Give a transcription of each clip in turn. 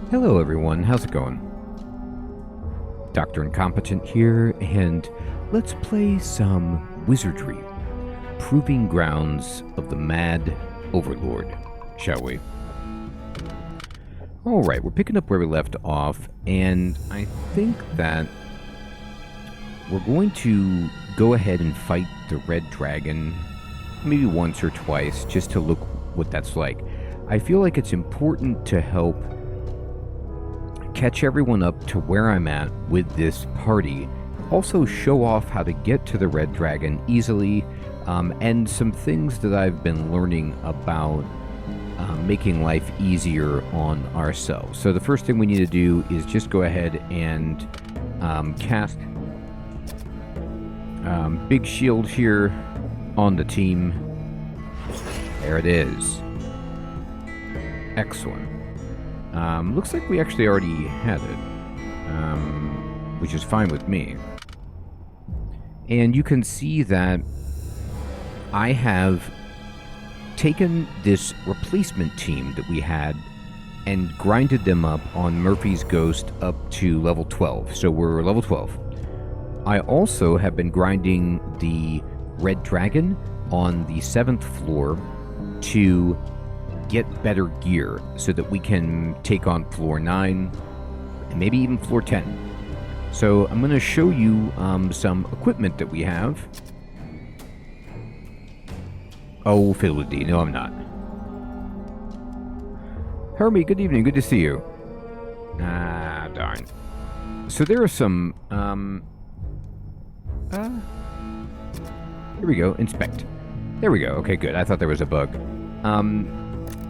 Hello everyone, how's it going? Dr. Incompetent here, and let's play some Wizardry, Proving Grounds of the Mad Overlord, shall we? Alright, we're picking up where we left off, and I think that we're going to go ahead and fight the Red Dragon, maybe once or twice, just to look what that's like. I feel like it's important to help catch everyone up to where I'm at with this party, also show off how to get to the Red Dragon easily, and some things that I've been learning about making life easier on ourselves. So the first thing we need to do is just go ahead and cast big shield here on the team. There it is. Excellent. Looks like we actually already had it, which is fine with me. And you can see that I have taken this replacement team that we had and grinded them up on Murphy's Ghost up to level 12. So we're level 12. I also have been grinding the Red Dragon on the 7th floor to get better gear so that we can take on floor 9 and maybe even floor 10. So I'm going to show you some equipment that we have. Oh, fiddly-dee. No, I'm not. Hermie, good evening. Good to see you. Ah, darn. So there are some... here we go. Inspect. There we go. Okay, good. I thought there was a bug.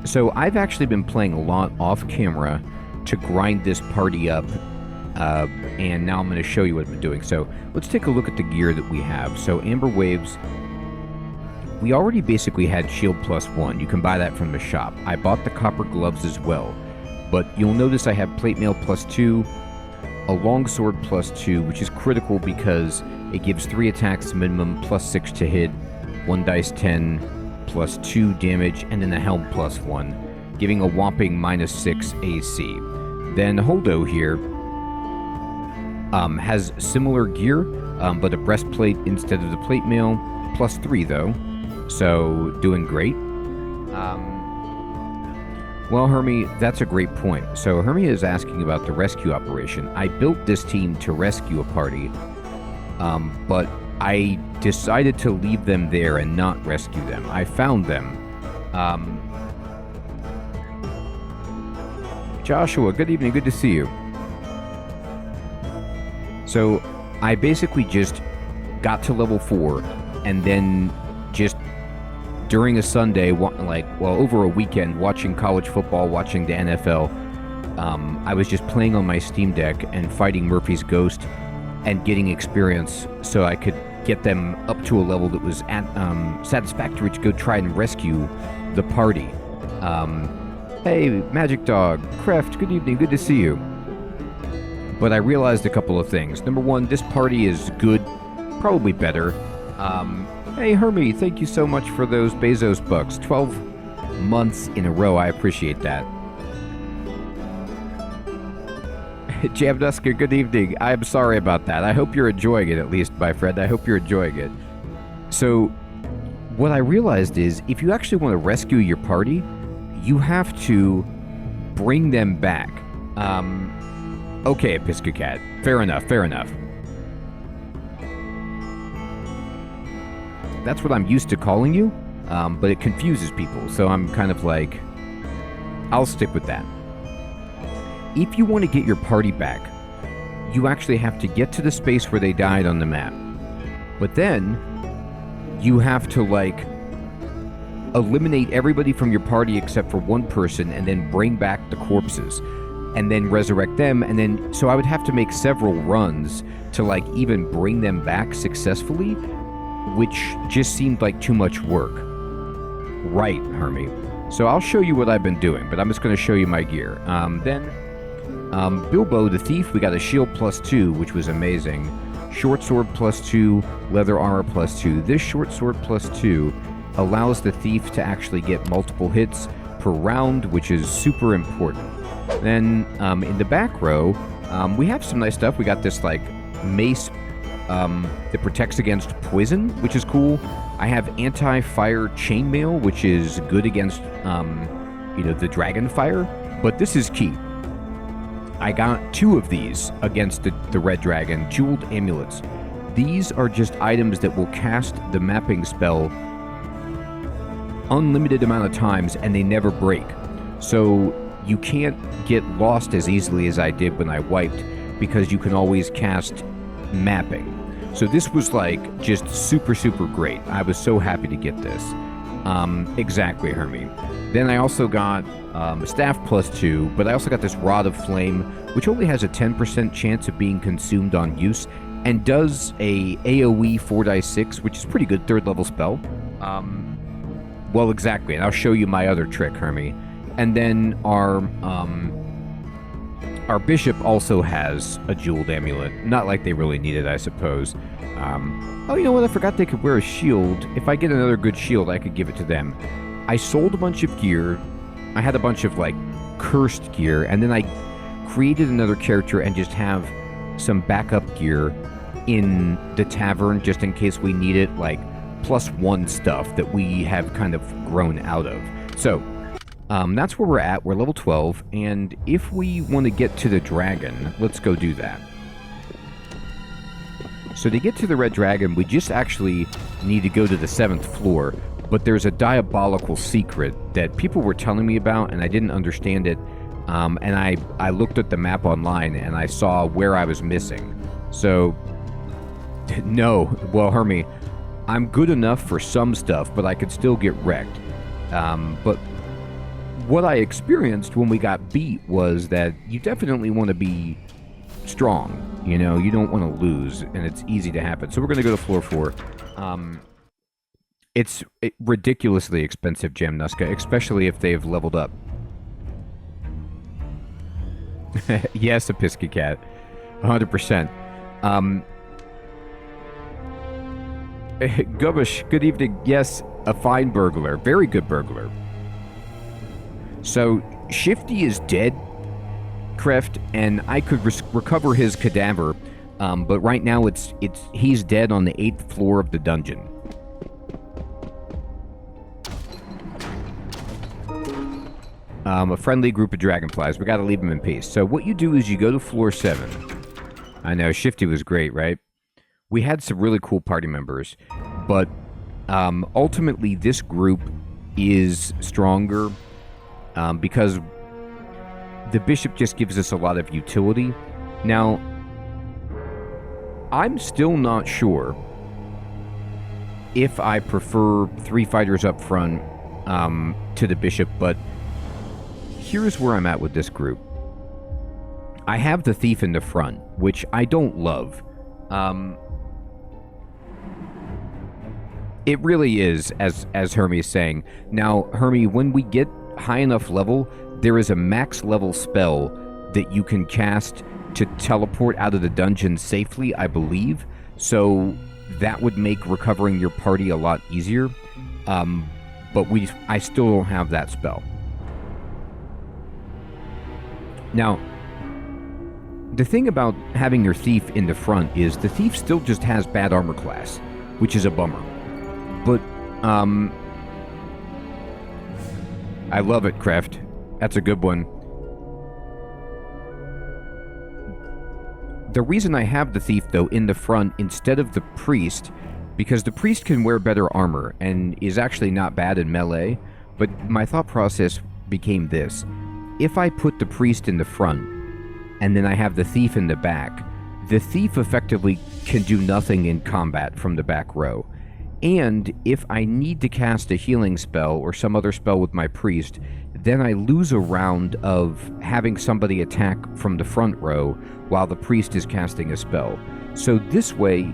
So I've actually been playing a lot off camera to grind this party up, and now I'm going to show you what I've been doing. So let's take a look at the gear that we have. So Amber Waves, we already basically had Shield +1. You can buy that from the shop. I bought the copper gloves as well, but you'll notice I have Plate Mail +2, a Longsword +2, which is critical because it gives 3 attacks minimum, +6 to hit, 1 dice 10, +2 damage, and then a helm +1, giving a whopping -6 AC. Then Holdo here has similar gear, but a breastplate instead of the plate mail, +3 though, so doing great. Well, Hermie, that's a great point. So Hermie is asking about the rescue operation. I built this team to rescue a party, but I decided to leave them there and not rescue them. I found them. Joshua, good evening. Good to see you. So I basically just got to level 4 and then just during a Sunday, over a weekend, watching college football, watching the NFL, I was just playing on my Steam Deck and fighting Murphy's Ghost and getting experience so I could get them up to a level that was satisfactory to go try and rescue the party. Hey, Magic Dog, Kreft, good evening, good to see you. But I realized a couple of things. Number one, this party is good, probably better. Hey, Hermie, thank you so much for those Bezos bucks. 12 months in a row, I appreciate that. Jamdusker, good evening. I'm sorry about that. I hope you're enjoying it, at least, my friend. I hope you're enjoying it. So, what I realized is, if you actually want to rescue your party, you have to bring them back. Okay, Piscacat. Fair enough, fair enough. That's what I'm used to calling you, but it confuses people, so I'm kind of like, I'll stick with that. If you want to get your party back, you actually have to get to the space where they died on the map. But then, you have to, eliminate everybody from your party except for one person and then bring back the corpses. And then resurrect them, and then... So I would have to make several runs to, even bring them back successfully, which just seemed like too much work. Right, Hermie. So I'll show you what I've been doing, but I'm just going to show you my gear. Bilbo the Thief, we got a shield +2, which was amazing. Short sword +2, leather armor +2. This short sword +2 allows the Thief to actually get multiple hits per round, which is super important. Then in the back row, we have some nice stuff. We got this like mace that protects against poison, which is cool. I have anti-fire chainmail, which is good against the dragon fire. But this is key. I got 2 of these against the red dragon, jeweled amulets. These are just items that will cast the mapping spell unlimited amount of times, and they never break. So you can't get lost as easily as I did when I wiped, because you can always cast mapping. So this was like just super, super great. I was so happy to get this. Exactly, Hermie. Then I also got staff +2, but I also got this Rod of Flame, which only has a 10% chance of being consumed on use, and does a AoE 4d6, which is pretty good, 3rd level spell. Well, exactly, and I'll show you my other trick, Hermie. And then our bishop also has a jeweled amulet. Not like they really need it, I suppose. Oh, you know what? I forgot they could wear a shield. If I get another good shield, I could give it to them. I sold a bunch of gear. I had a bunch of, like, cursed gear. And then I created another character and just have some backup gear in the tavern just in case we need it, like, +1 stuff that we have kind of grown out of. So, that's where we're at. We're level 12. And if we want to get to the dragon, let's go do that. So to get to the red dragon, we just actually need to go to the 7th floor, but there's a diabolical secret that people were telling me about, and I didn't understand it, and I looked at the map online, and I saw where I was missing. So, no, well, Hermie, I'm good enough for some stuff, but I could still get wrecked. But what I experienced when we got beat was that you definitely want to be strong. You know, you don't want to lose, and it's easy to happen. So we're going to go to floor 4. It's ridiculously expensive, Jamnuska, especially if they've leveled up. Yes, a Pisky Cat. 100%. Gubbish, good evening. Yes, a fine burglar. Very good burglar. So, Shifty is dead, Kreft, and I could recover his cadaver, but right now he's dead on the 8th floor of the dungeon. A friendly group of dragonflies. We gotta leave them in peace. So what you do is you go to floor 7. I know, Shifty was great, right? We had some really cool party members, but ultimately this group is stronger because the bishop just gives us a lot of utility. Now, I'm still not sure if I prefer 3 fighters up front to the bishop, but here's where I'm at with this group. I have the thief in the front, which I don't love. It really is, as Hermie is saying. Now, Hermie, when we get high enough level, there is a max level spell that you can cast to teleport out of the dungeon safely, I believe. So that would make recovering your party a lot easier. But I still don't have that spell. Now, the thing about having your thief in the front is the thief still just has bad armor class, which is a bummer. But, I love it, Kreft. That's a good one. The reason I have the thief, though, in the front instead of the priest, because the priest can wear better armor and is actually not bad in melee, but my thought process became this. If I put the priest in the front, and then I have the thief in the back, the thief effectively can do nothing in combat from the back row. And if I need to cast a healing spell or some other spell with my priest, then I lose a round of having somebody attack from the front row while the priest is casting a spell. So this way,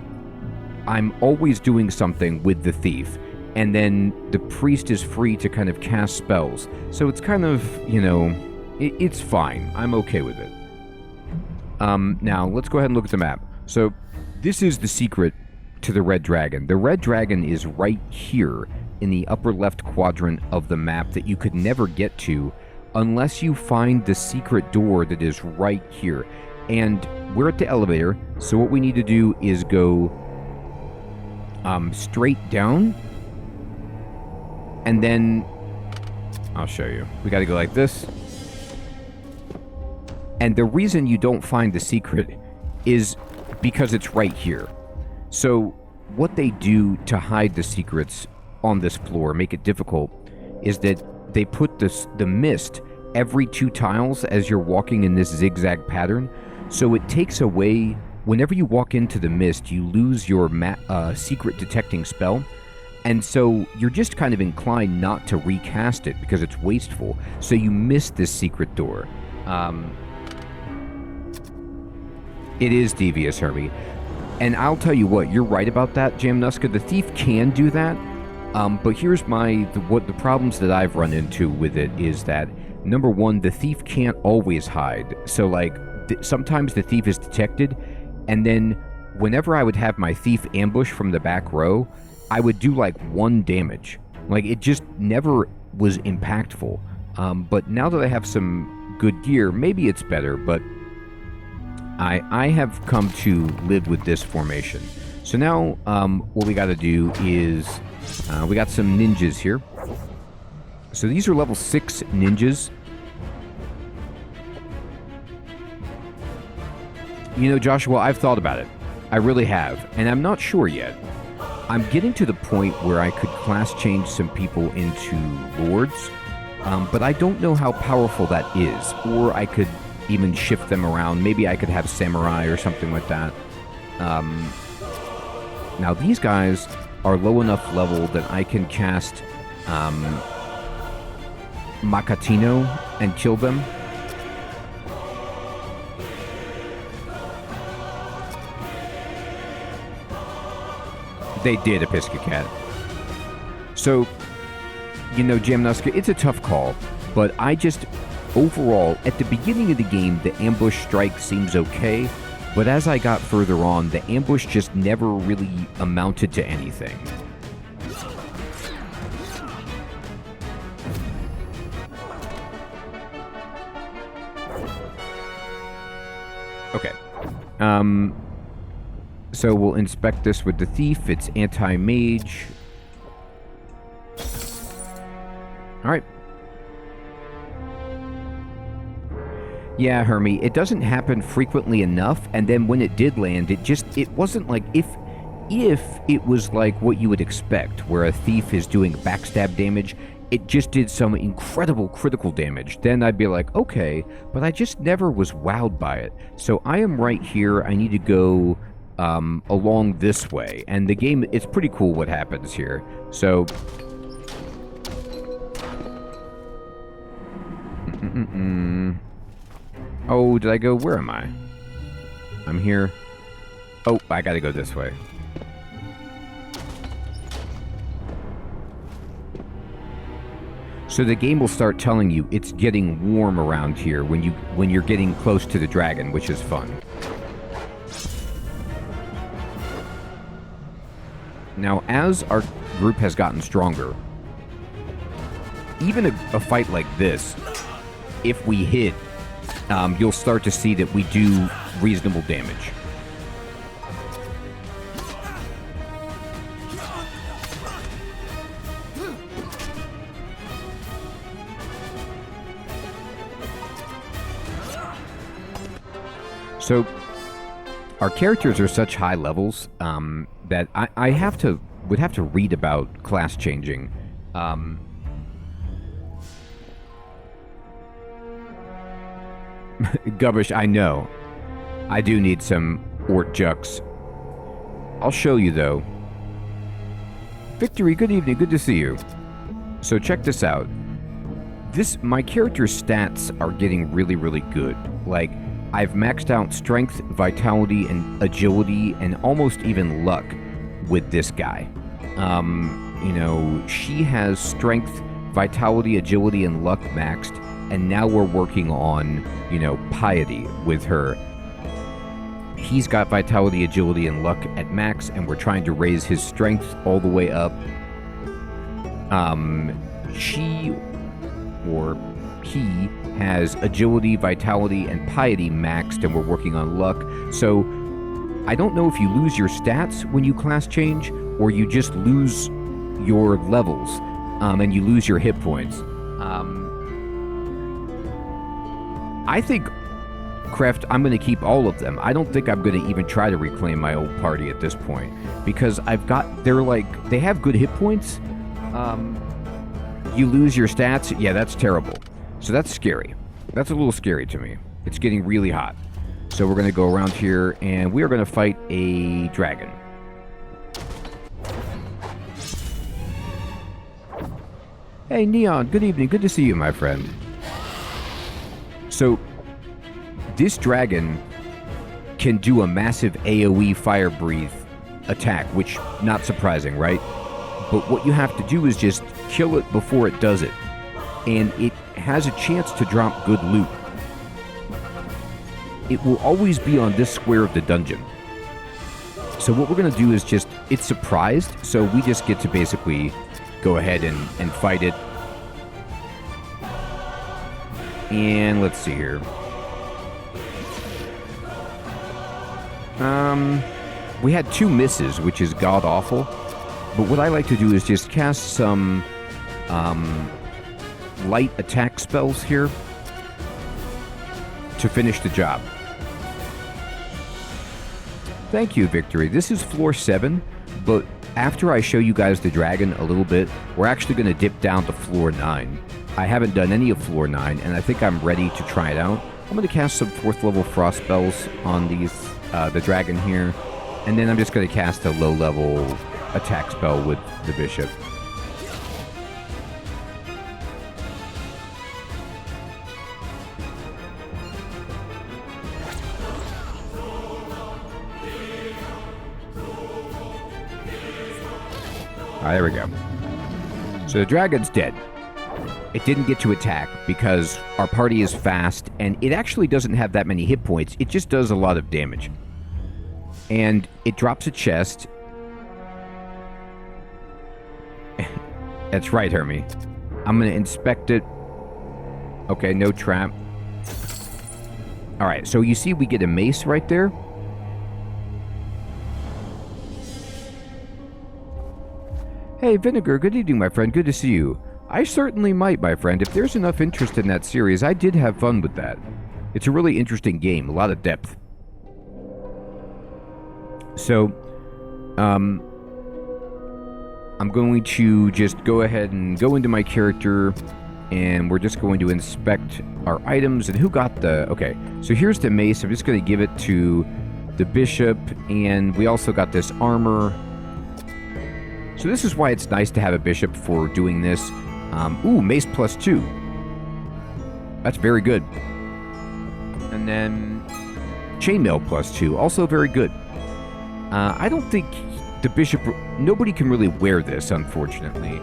I'm always doing something with the thief, and then the priest is free to kind of cast spells. So it's kind of, it's fine. I'm okay with it. Now, let's go ahead and look at the map. So, this is the secret to the red dragon. The red dragon is right here in the upper left quadrant of the map that you could never get to unless you find the secret door that is right here. And we're at the elevator, so what we need to do is go straight down, and then I'll show you. We got to go like this. And the reason you don't find the secret is because it's right here. So what they do to hide the secrets on this floor, make it difficult, is that they put the mist every 2 tiles as you're walking in this zigzag pattern. So it takes away, whenever you walk into the mist, you lose your secret detecting spell. And so you're just kind of inclined not to recast it because it's wasteful. So you miss this secret door. It is devious, Herbie. And I'll tell you what, you're right about that, Jamnuska. The thief can do that. But here's the problems that I've run into with it is that, number one, the thief can't always hide. So, like, sometimes the thief is detected, and then whenever I would have my thief ambush from the back row, I would do, like, 1 damage. Like, it just never was impactful. But now that I have some good gear, maybe it's better, but I have come to live with this formation. So now, what we got to do is, we got some ninjas here. So these are level 6 ninjas. You know, Joshua, I've thought about it. I really have, and I'm not sure yet. I'm getting to the point where I could class change some people into lords, but I don't know how powerful that is, or I could even shift them around. Maybe I could have samurai or something like that. Now these guys are low enough level that I can cast Makatino and kill them. They did, Episcocat. So, you know, Jamnuska, it's a tough call, but I just, overall, at the beginning of the game, the ambush strike seems okay, but as I got further on, the ambush just never really amounted to anything. Okay. So we'll inspect this with the thief. It's anti-mage. Alright. Yeah, Hermie, it doesn't happen frequently enough, and then when it did land, it wasn't like, if it was like what you would expect, where a thief is doing backstab damage, it just did some incredible critical damage, then I'd be like, okay, but I just never was wowed by it. So I am right here. I need to go along this way, and the game, it's pretty cool what happens here. So oh, did I go? Where am I? I'm here. Oh, I gotta go this way. So the game will start telling you it's getting warm around here when you're getting close to the dragon, which is fun. Now, as our group has gotten stronger, even a fight like this, if we hit, you'll start to see that we do reasonable damage. So, our characters are such high levels that I would have to read about class changing. Gubbish, I know. I do need some Ort Jux. I'll show you, though. Victory, good evening, good to see you. So check this out. My character's stats are getting really, really good. Like, I've maxed out strength, vitality, and agility, and almost even luck with this guy. You know, she has strength, vitality, agility, and luck maxed, and now we're working on, you know, piety with her. He's got vitality, agility, and luck at max, and we're trying to raise his strength all the way up. he has agility, vitality, and piety maxed, and we're working on luck. So I don't know if you lose your stats when you class change, or you just lose your levels, and you lose your hit points. I think, Kreft, I'm going to keep all of them. I don't think I'm going to even try to reclaim my old party at this point, because they have good hit points. You lose your stats. Yeah, that's terrible. So that's scary. That's a little scary to me. It's getting really hot. So we're going to go around here, and we are going to fight a dragon. Hey, Neon, good evening. Good to see you, my friend. So, this dragon can do a massive AoE fire breathe attack, which, not surprising, right? But what you have to do is just kill it before it does it. And it has a chance to drop good loot. It will always be on this square of the dungeon. So what we're going to do is just, it's surprised, so we just get to basically go ahead and fight it. And let's see here. We had 2 misses, which is god-awful. But what I like to do is just cast some light attack spells here to finish the job. Thank you, Victory. This is floor 7, but after I show you guys the dragon a little bit, we're actually going to dip down to floor 9. I haven't done any of floor 9, and I think I'm ready to try it out. I'm going to cast some 4th level frost spells on the dragon here, and then I'm just going to cast a low level attack spell with the bishop. There we go. So the dragon's dead. It didn't get to attack because our party is fast, and it actually doesn't have that many hit points. It just does a lot of damage. And it drops a chest. That's right, Hermie. I'm going to inspect it. Okay, no trap. Alright, so you see we get a mace right there. Hey, Vinegar, good evening, my friend. Good to see you. I certainly might, my friend. If there's enough interest in that series, I did have fun with that. It's a really interesting game, a lot of depth. So, I'm going to just go ahead and go into my character, and we're just going to inspect our items, and who got the... Okay, so here's the mace. I'm just going to give it to the bishop, and we also got this armor. So this is why it's nice to have a bishop for doing this. Ooh, mace +2. That's very good. And then chainmail +2, also very good. I don't think the bishop... Nobody can really wear this, unfortunately.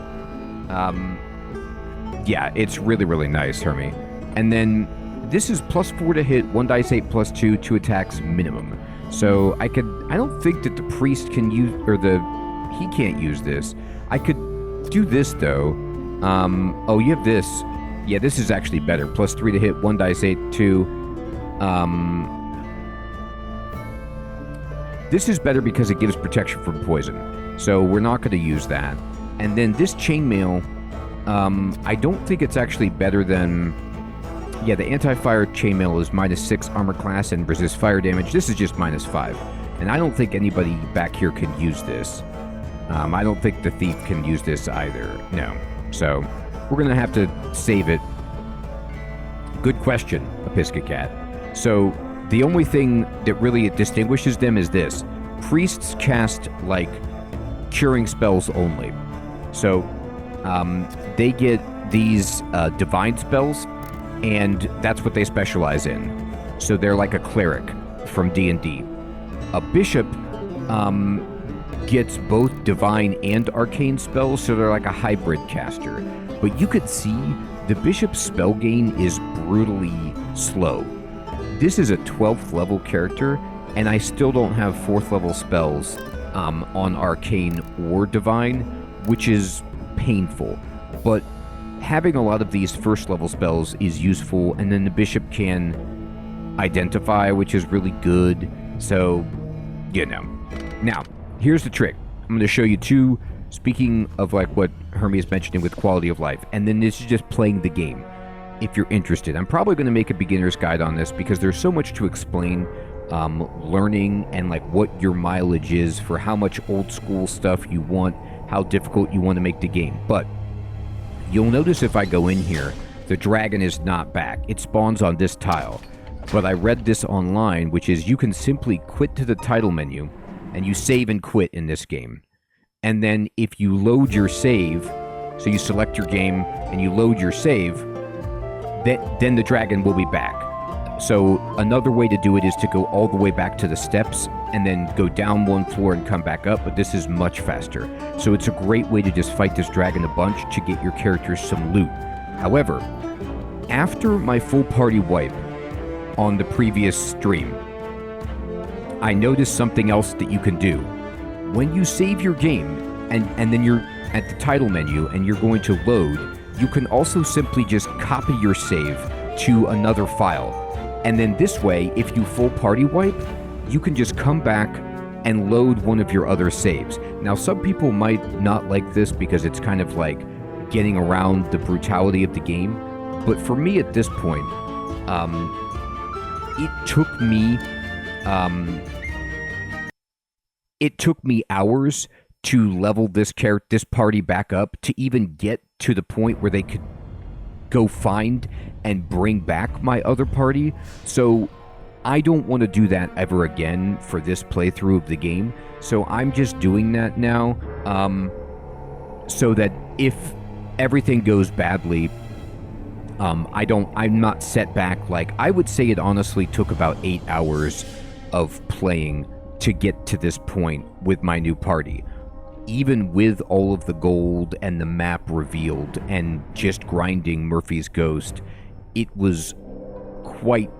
Yeah, it's really, really nice, Hermie. And then this is +4 to hit, 1 dice 8 +2, 2 attacks minimum. So I don't think that the priest can use... Or he can't use this. I could do this, though. Oh, you have this. Yeah, this is actually better. +3 to hit, 1 dice 8, 2. This is better because it gives protection from poison. So we're not going to use that. And then this chainmail, I don't think it's actually better than... Yeah, the anti-fire chainmail is -6 armor class and resists fire damage. This is just -5. And I don't think anybody back here can use this. I don't think the thief can use this either. No. So, we're going to have to save it. Good question, Episcocat. So, the only thing that really distinguishes them is this. Priests cast, like, curing spells only. So, they get these divine spells, and that's what they specialize in. So, they're like a cleric from D&D. A bishop... gets both divine and arcane spells, so they're like a hybrid caster. But you could see the bishop's spell gain is brutally slow. This is a 12th level character, and I still don't have 4th level spells on arcane or divine, which is painful. But having a lot of these first level spells is useful, and then the bishop can identify, which is really good. So, you know. Now, here's the trick. I'm going to show you two, speaking of like what Hermie is mentioning with quality of life, and then this is just playing the game, if you're interested. I'm probably going to make a beginner's guide on this because there's so much to explain, learning, and like what your mileage is for how much old school stuff you want, how difficult you want to make the game. But you'll notice if I go in here, the dragon is not back. It spawns on this tile. But I read this online, which is you can simply quit to the title menu, and you save and quit in this game. And then if you load your save, so you select your game and you load your save, then the dragon will be back. So another way to do it is to go all the way back to the steps and then go down one floor and come back up, but this is much faster. So it's a great way to just fight this dragon a bunch to get your characters some loot. However, after my full party wipe on the previous stream, I noticed something else that you can do. When you save your game and then you're at the title menu and you're going to load, you can also simply just copy your save to another file. And then this way, if you full party wipe, you can just come back and load one of your other saves. Now, some people might not like this because it's kind of like getting around the brutality of the game. But for me at this point, it took me hours to level this party back up to even get to the point where they could go find and bring back my other party. So I don't want to do that ever again for this playthrough of the game. So I'm just doing that now, so that if everything goes badly, I'm not set back. Like, I would say it honestly took about 8 hours of playing to get to this point with my new party. Even with all of the gold and the map revealed and just grinding Murphy's Ghost, it was quite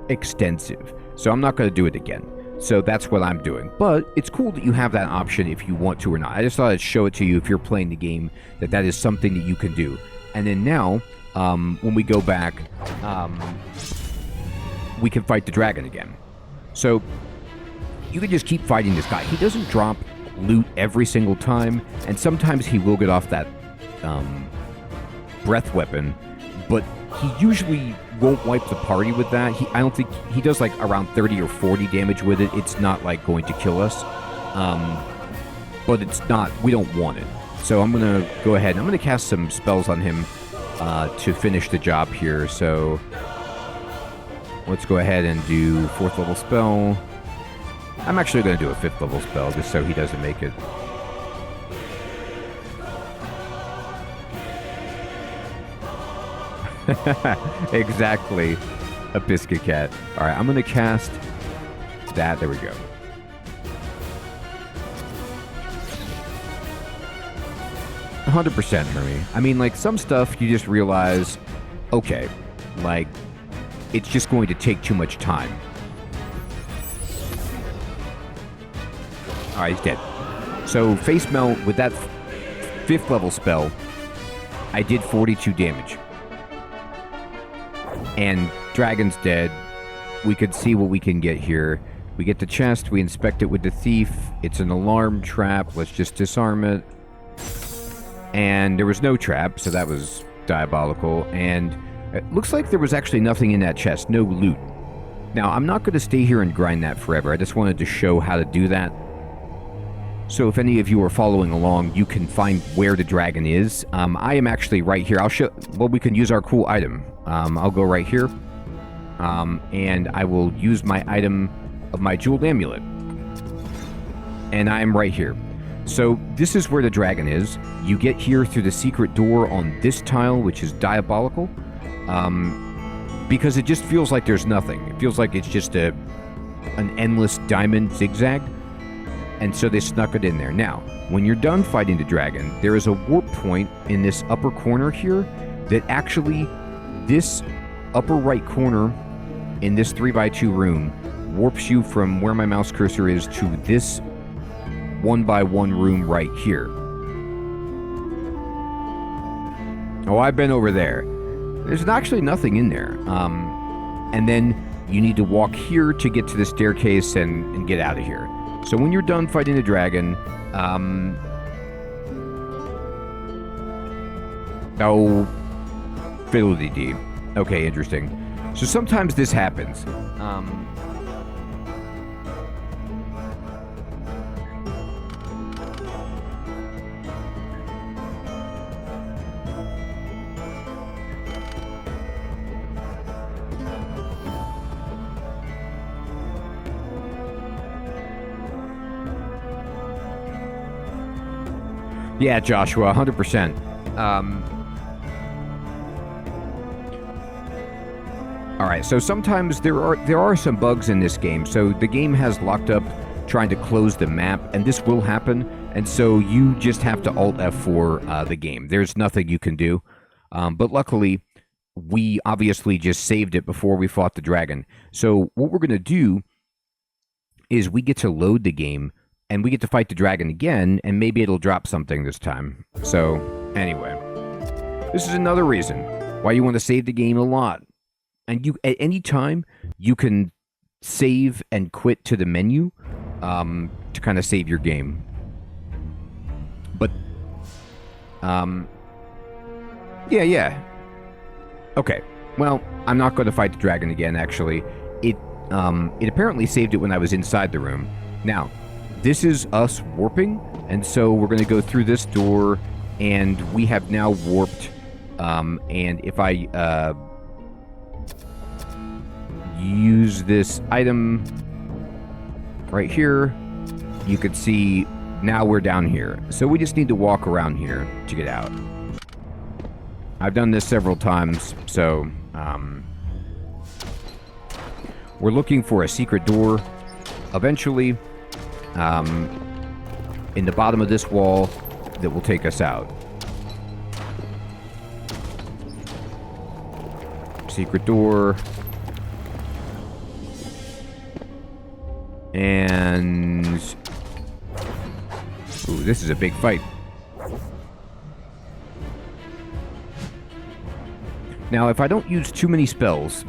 extensive. So I'm not going to do it again. So that's what I'm doing. But it's cool that you have that option if you want to or not. I just thought I'd show it to you if you're playing the game, that is something that you can do. And then now, when we go back, we can fight the dragon again. So you can just keep fighting this guy. He doesn't drop loot every single time, and sometimes he will get off that breath weapon, but he usually won't wipe the party with that. I don't think he does like around 30 or 40 damage with it. It's not like going to kill us, but it's not, we don't want it. So I'm gonna go ahead and I'm gonna cast some spells on him to finish the job here. So let's go ahead and do 4th level spell. I'm actually going to do a 5th level spell just so he doesn't make it. Exactly. A biscuit cat. Alright, I'm going to cast that. There we go. %, Hermie. I mean, like, some stuff you just realize, okay, like, it's just going to take too much time. Alright, he's dead. So, Face Melt, with that 5th level spell, I did 42 damage. And Dragon's dead. We could see what we can get here. We get the chest, we inspect it with the thief. It's an alarm trap. Let's just disarm it. And there was no trap, so that was diabolical. And it looks like there was actually nothing in that chest, no loot. Now, I'm not going to stay here and grind that forever. I just wanted to show how to do that. So if any of you are following along, you can find where the dragon is. I am actually right here. I'll show, well, we can use our cool item. I'll go right here. And I will use my item of my jeweled amulet. And I'm right here. So this is where the dragon is. You get here through the secret door on this tile, which is diabolical. Because it just feels like there's nothing. It feels like it's just an endless diamond zigzag. And so they snuck it in there. Now, when you're done fighting the dragon, there is a warp point in this upper corner here that actually, this upper right corner in this 3x2 room warps you from where my mouse cursor is to this 1x1 room right here. Oh, I've been over there. There's actually nothing in there. And then you need to walk here to get to the staircase and get out of here. So when you're done fighting the dragon, oh, fiddle-dee-dee. Okay, interesting. So sometimes this happens. Yeah, Joshua, 100%. All right, so sometimes there are some bugs in this game. So the game has locked up trying to close the map, and this will happen. And so you just have to Alt F4 the game. There's nothing you can do. But luckily, we obviously just saved it before we fought the dragon. So what we're going to do is we get to load the game, and we get to fight the dragon again, and maybe it'll drop something this time. So anyway, this is another reason why you want to save the game a lot. And you, at any time, you can save and quit to the menu to kind of save your game. But, yeah. Okay, well, I'm not going to fight the dragon again, actually. It apparently saved it when I was inside the room. Now, this is us warping, and so we're going to go through this door, and we have now warped, and if I, use this item right here, you can see now we're down here. So we just need to walk around here to get out. I've done this several times, so we're looking for a secret door eventually in the bottom of this wall that will take us out. Secret door. And ooh, this is a big fight. Now, if I don't use too many spells,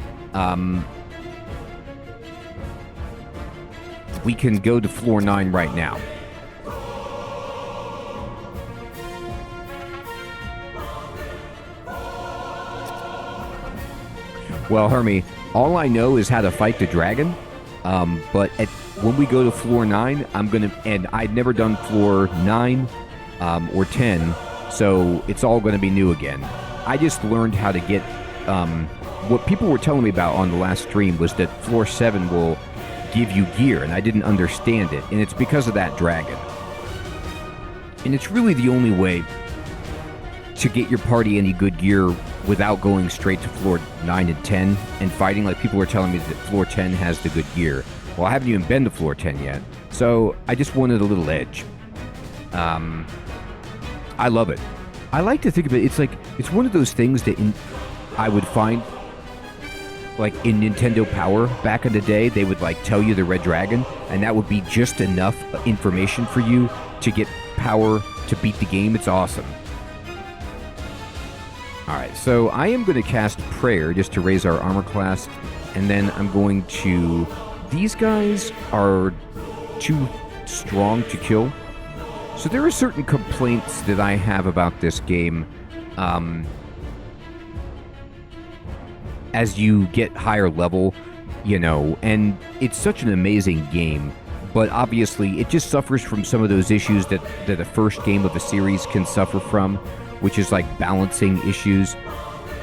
we can go to floor 9 right now. Well, Hermie, all I know is how to fight the dragon. But when we go to floor 9, and I'd never done floor 9 or 10, so it's all going to be new again. I just learned how to get, what people were telling me about on the last stream was that floor 7 will give you gear, and I didn't understand it, and it's because of that dragon. And it's really the only way to get your party any good gear without going straight to floor 9 and 10 and fighting. Like, people were telling me that floor 10 has the good gear. Well, I haven't even been to floor 10 yet, so I just wanted a little edge. I love it. I like to think of it, it's one of those things that I would find, like, in Nintendo Power back in the day, they would, like, tell you the red dragon, and that would be just enough information for you to get power to beat the game. It's awesome. Alright, so I am going to cast Prayer just to raise our armor class, and then I'm going to... These guys are too strong to kill. So there are certain complaints that I have about this game. As you get higher level, and it's such an amazing game, but obviously it just suffers from some of those issues that the first game of a series can suffer from, which is like balancing issues.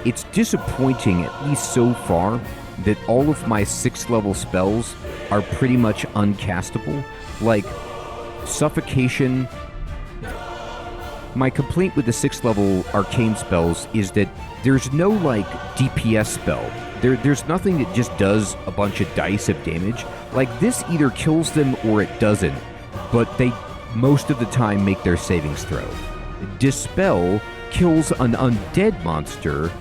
It's disappointing, at least so far, that all of my 6th level spells are pretty much uncastable. Like, Suffocation... My complaint with the 6th level arcane spells is that there's no, like, DPS spell. There's nothing that just does a bunch of dice of damage. Like, this either kills them or it doesn't, but they most of the time make their savings throw. Dispel kills an undead monster,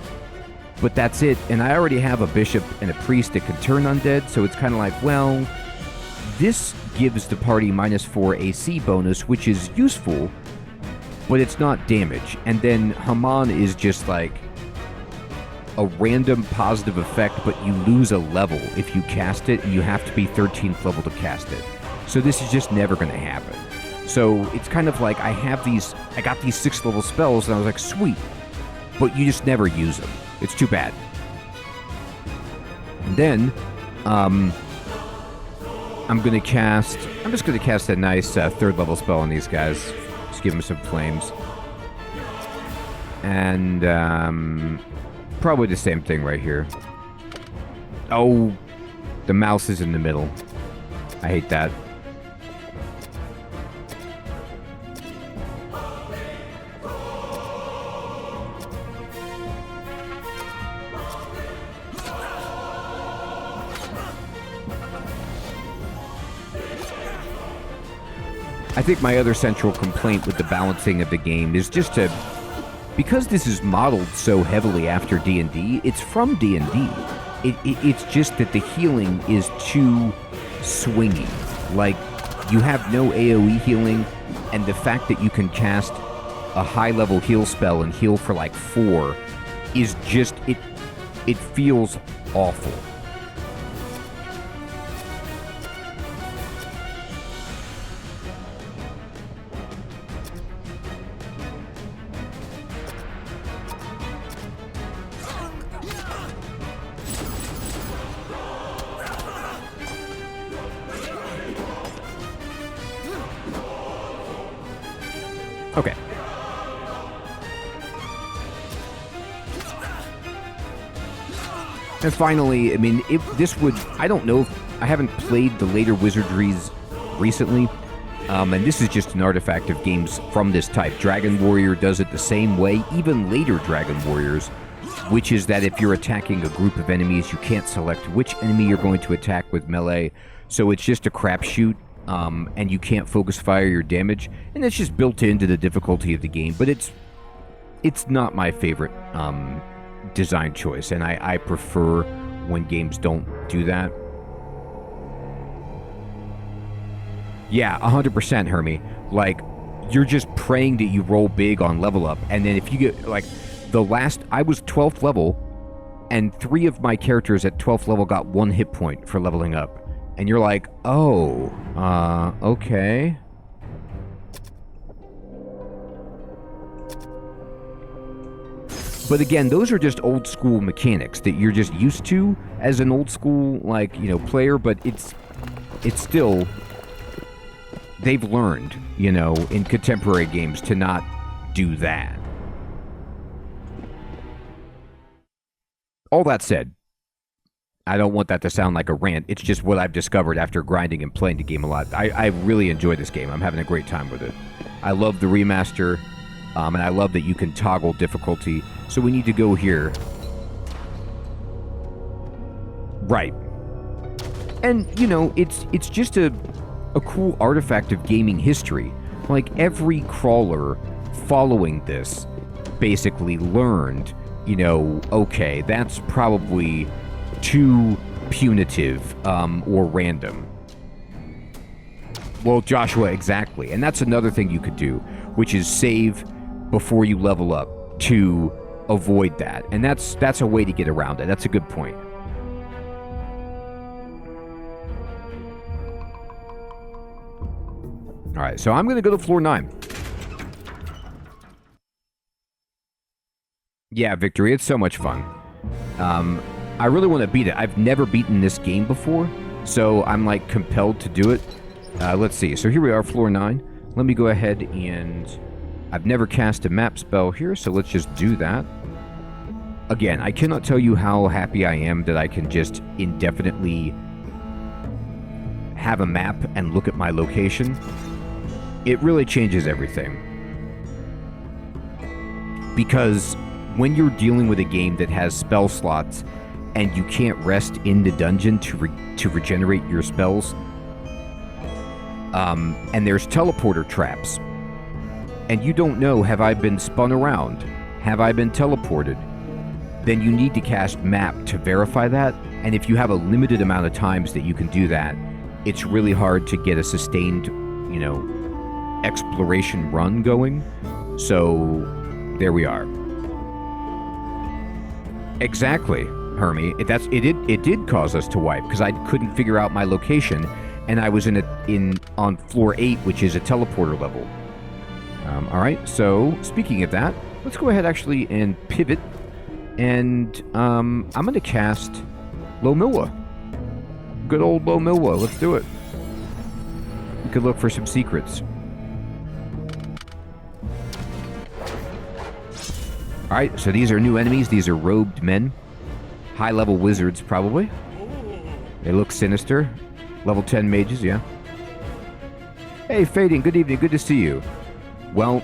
but that's it, and I already have a bishop and a priest that can turn undead, so it's kind of like, well, this gives the party -4 AC bonus, which is useful, but it's not damage. And then Haman is just like a random positive effect, but you lose a level if you cast it, and you have to be 13th level to cast it. So this is just never going to happen. So it's kind of like I got these 6th level spells, and I was like, sweet, but you just never use them. It's too bad. And then, I'm just going to cast a nice 3rd level spell on these guys. Just give them some flames. And, probably the same thing right here. Oh, the mouse is in the middle. I hate that. I think my other central complaint with the balancing of the game is just because this is modeled so heavily after D&D, it's from D&D. It's just that the healing is too swingy. Like, you have no AoE healing, and the fact that you can cast a high-level heal spell and heal for like 4 is just, it feels awful. Okay. And finally, I mean, I don't know if, I haven't played the later Wizardries recently, and this is just an artifact of games from this type. Dragon Warrior does it the same way, even later Dragon Warriors, which is that if you're attacking a group of enemies, you can't select which enemy you're going to attack with melee, so it's just a crapshoot. And you can't focus fire your damage, and it's just built into the difficulty of the game, but it's not my favorite design choice, and I prefer when games don't do that. Yeah, 100%, Hermie. Like, you're just praying that you roll big on level up, and then if you get, like, I was 12th level, and 3 of my characters at 12th level got 1 hit point for leveling up. And you're like, oh, okay. But again, those are just old school mechanics that you're just used to as an old school, like, player, but it's still, they've learned, in contemporary games to not do that. All that said, I don't want that to sound like a rant. It's just what I've discovered after grinding and playing the game a lot. I really enjoy this game. I'm having a great time with it. I love the remaster, and I love that you can toggle difficulty. So we need to go here. Right. And, it's just a cool artifact of gaming history. Like, every crawler following this basically learned, okay, that's probably too punitive or random. Well, Joshua, exactly. And that's another thing you could do, which is save before you level up to avoid that. And that's a way to get around it. That's a good point. All right, so I'm going to go to floor 9. Yeah, Victory, it's so much fun. I really want to beat it. I've never beaten this game before, so I'm like compelled to do it. Let's see. So here we are, floor 9. Let me go ahead and... I've never cast a map spell here, so let's just do that. Again, I cannot tell you how happy I am that I can just indefinitely have a map and look at my location. It really changes everything. Because when you're dealing with a game that has spell slots and you can't rest in the dungeon to regenerate your spells, and there's teleporter traps, and you don't know, have I been spun around? Have I been teleported? Then you need to cast map to verify that, and if you have a limited amount of times that you can do that, it's really hard to get a sustained, exploration run going. So there we are. Exactly, Hermie. It did cause us to wipe because I couldn't figure out my location, and I was on floor 8, which is a teleporter level. All right. So speaking of that, let's go ahead actually and pivot, and I'm going to cast Lomilla. Good old Lomilla. Let's do it. We could look for some secrets. Alright, so these are new enemies. These are robed men. High-level wizards, probably. They look sinister. Level 10 mages, yeah. Hey, Fading, good evening. Good to see you. Well,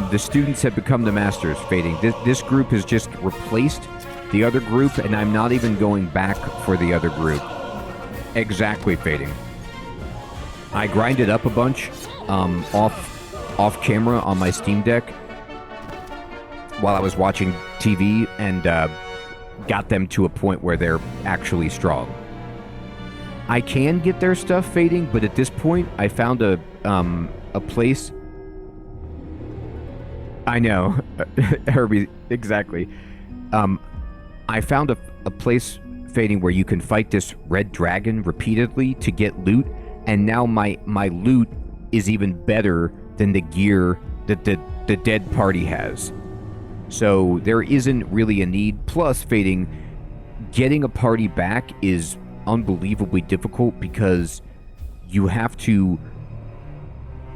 the students have become the masters, Fading. This group has just replaced the other group, and I'm not even going back for the other group. Exactly, Fading. I grinded up a bunch off camera on my Steam Deck while I was watching TV, and got them to a point where they're actually strong. I can get their stuff, Fading, but at this point, I found a place. I know, Herbie, exactly. I found a place, Fading, where you can fight this red dragon repeatedly to get loot, and now my loot is even better than the gear that the dead party has. So there isn't really a need. Plus, Fading, getting a party back is unbelievably difficult because you have to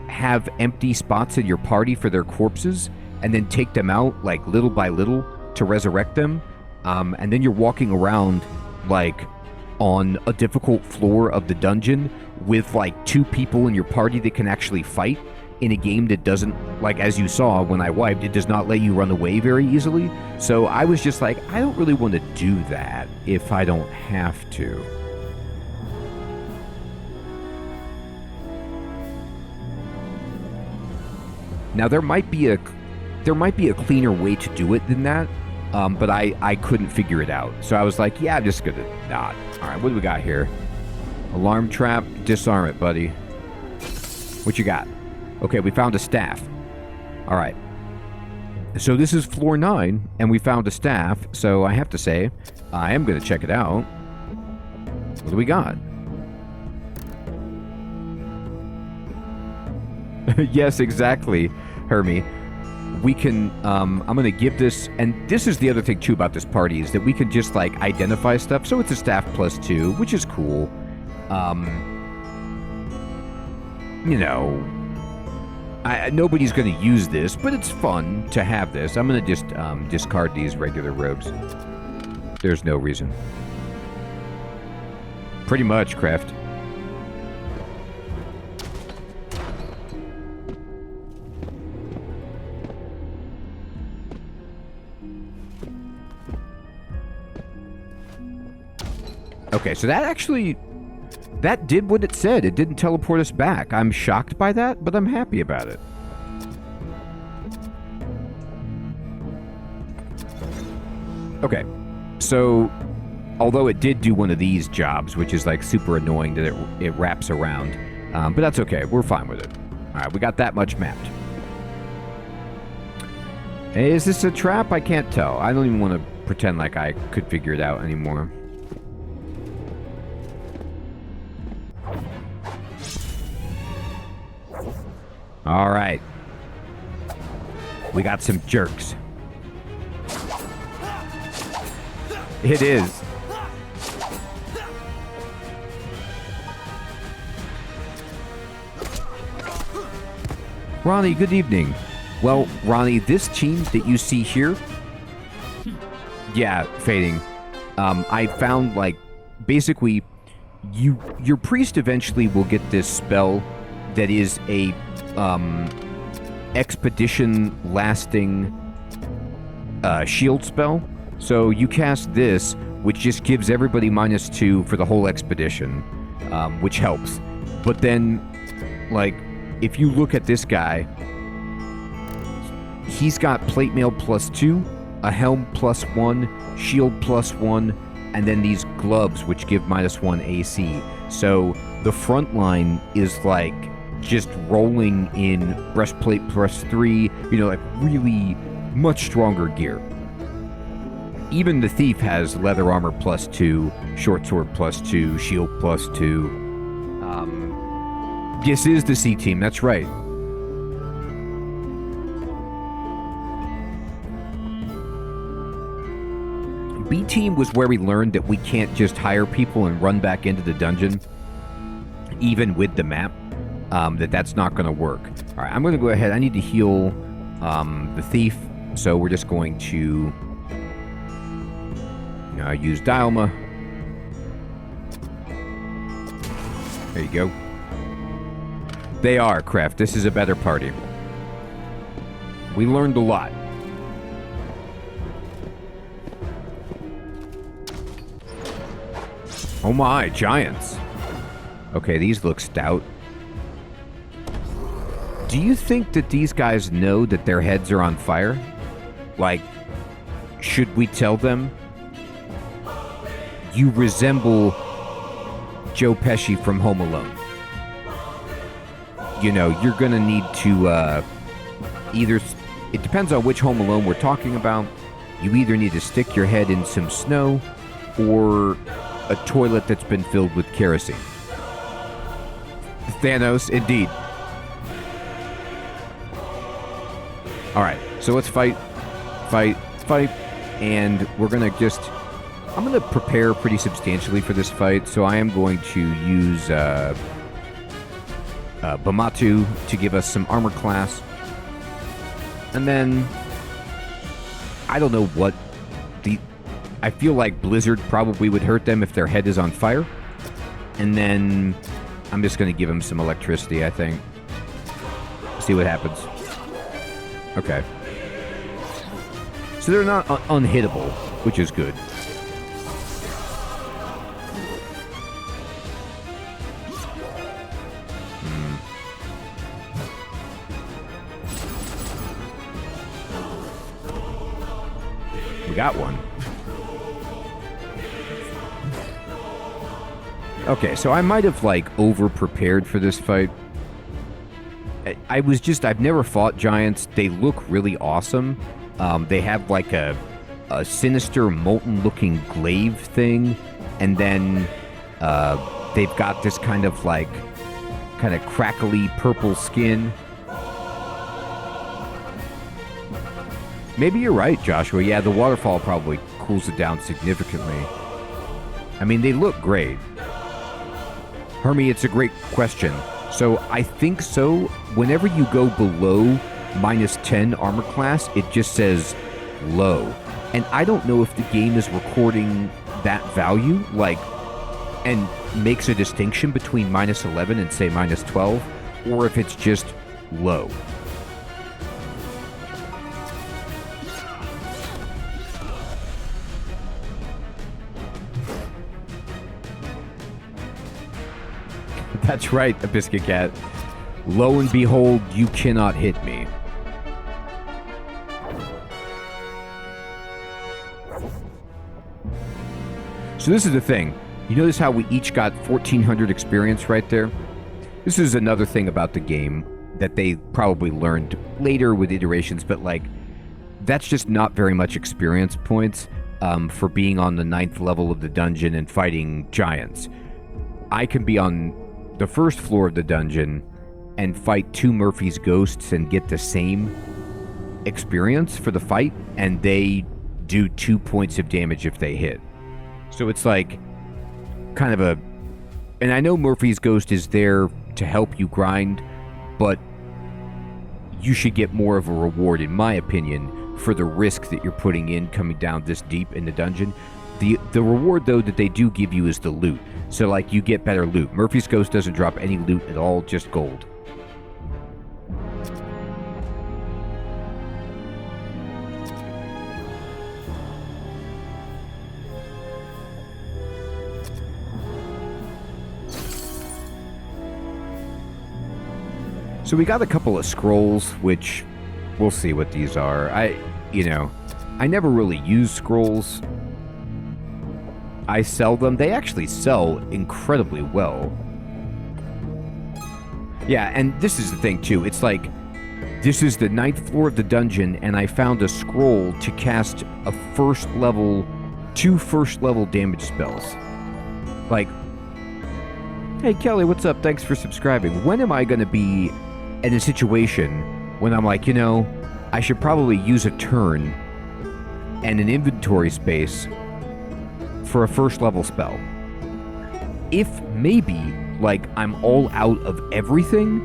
have empty spots in your party for their corpses and then take them out like little by little to resurrect them. And then you're walking around like on a difficult floor of the dungeon with like 2 people in your party that can actually fight in a game that doesn't, like as you saw when I wiped, it does not let you run away very easily. So I was just like, I don't really want to do that if I don't have to. Now there might be a cleaner way to do it than that, but I couldn't figure it out. So I was like, yeah, I'm just gonna not. All right, what do we got here? Alarm trap, disarm it, buddy. What you got? Okay, we found a staff. All right. So this is floor 9, and we found a staff. So I have to say, I am going to check it out. What do we got? Yes, exactly, Hermie. We can, I'm going to give this, and this is the other thing, too, about this party, is that we can just, like, identify stuff. So it's a staff +2, which is cool. You know, nobody's going to use this, but it's fun to have this. I'm going to just discard these regular robes. There's no reason. Pretty much, Kraft. Okay, so that did what it said. It didn't teleport us back. I'm shocked by that, but I'm happy about it. Okay, so although it did do one of these jobs, which is like super annoying that it wraps around, but that's okay. We're fine with it. All right, we got that much mapped. Is this a trap? I can't tell. I don't even want to pretend like I could figure it out anymore. All right. We got some jerks. It is. Ronnie, good evening. Well, Ronnie, this team that you see here, yeah, Fading. I found, like, basically, your priest eventually will get this spell that is a expedition lasting shield spell. So you cast this, which just gives everybody -2 for the whole expedition, which helps. But then, like, if you look at this guy, he's got plate mail +2, a helm +1, shield +1, and then these gloves, which give -1 AC. So the front line is like just rolling in breastplate +3, you know, like really much stronger gear. Even the thief has leather armor +2, short sword +2, shield +2. This is the C team, that's right. B team was where we learned that we can't just hire people and run back into the dungeon, even with the map. That's not going to work. All right, I'm going to go ahead. I need to heal the thief, so we're just going to use Dialma. There you go. They are, Kraft. This is a better party. We learned a lot. Oh my, giants. Okay, these look stout. Do you think that these guys know that their heads are on fire? Like, should we tell them? You resemble Joe Pesci from Home Alone. You know, you're gonna need to either... It depends on which Home Alone we're talking about. You either need to stick your head in some snow or a toilet that's been filled with kerosene. Thanos, indeed. Alright, so let's fight, and we're gonna just... I'm gonna prepare pretty substantially for this fight, so I am going to use Bamatu to give us some armor class. And then... I don't know what the... I feel like Blizzard probably would hurt them if their head is on fire. And then I'm just going to give them some electricity, I think. See what happens. Okay. So they're not unhittable, which is good. We got one. Okay, so I might have, like, over-prepared for this fight. I've never fought giants. They look really awesome. They have, like, a sinister, molten-looking glaive thing. And then they've got this kind of crackly purple skin. Maybe you're right, Joshua. Yeah, the waterfall probably cools it down significantly. I mean, they look great. Hermie, it's a great question. So I think so. Whenever you go below -10 armor class, it just says low. And I don't know if the game is recording that value, and makes a distinction between -11 and, say, -12, or if it's just low. That's right, a biscuit cat. Lo and behold, you cannot hit me. So this is the thing. You notice how we each got 1,400 experience right there? This is another thing about the game that they probably learned later with iterations, but that's just not very much experience points for being on the 9th level of the dungeon and fighting giants. I can be on the first floor of the dungeon and fight 2 Murphy's Ghosts and get the same experience for the fight, and they do 2 points of damage if they hit. So it's kind of a... And I know Murphy's Ghost is there to help you grind, but you should get more of a reward, in my opinion, for the risk that you're putting in coming down this deep in the dungeon. The reward, though, that they do give you is the loot. So, you get better loot. Murphy's Ghost doesn't drop any loot at all, just gold. So we got a couple of scrolls, which we'll see what these are. I never really use scrolls. I sell them. They actually sell incredibly well. Yeah, and this is the thing, too. It's like, this is the 9th floor of the dungeon, and I found a scroll to cast two first level damage spells. Like, hey, Kelly, what's up? Thanks for subscribing. When am I going to be in a situation when I'm like, I should probably use a turn and an inventory space for a first level spell? If maybe, like, I'm all out of everything,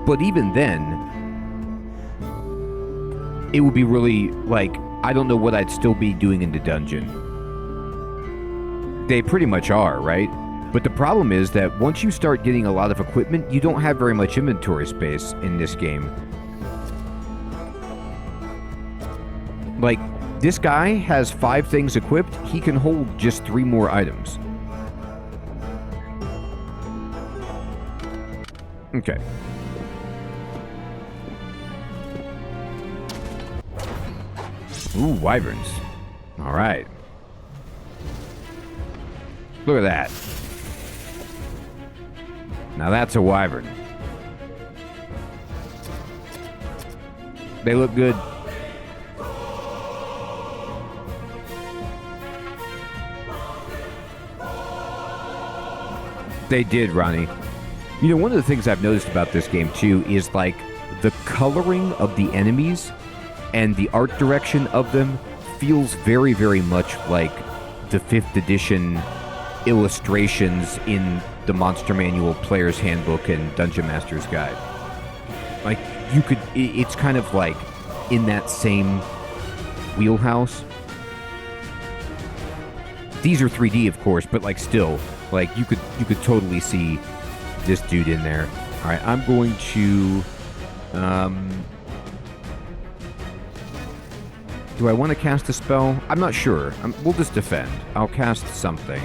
but even then, it would be really, like, I don't know what I'd still be doing in the dungeon. They pretty much are, right? But the problem is that once you start getting a lot of equipment, you don't have very much inventory space in this game. Like, this guy has 5 things equipped. He can hold just 3 more items. Okay. Ooh, wyverns. All right. Look at that. Now that's a wyvern. They look good. They did, Ronnie. One of the things I've noticed about this game, too, is, like, the coloring of the enemies and the art direction of them feels very, very much like the 5th edition illustrations in the Monster Manual Player's Handbook and Dungeon Master's Guide. Like, it's kind of like in that same wheelhouse. These are 3D, of course, but, like, still, like, you could totally see this dude in there. All right, I'm going to... do I want to cast a spell? I'm not sure. We'll just defend. I'll cast something.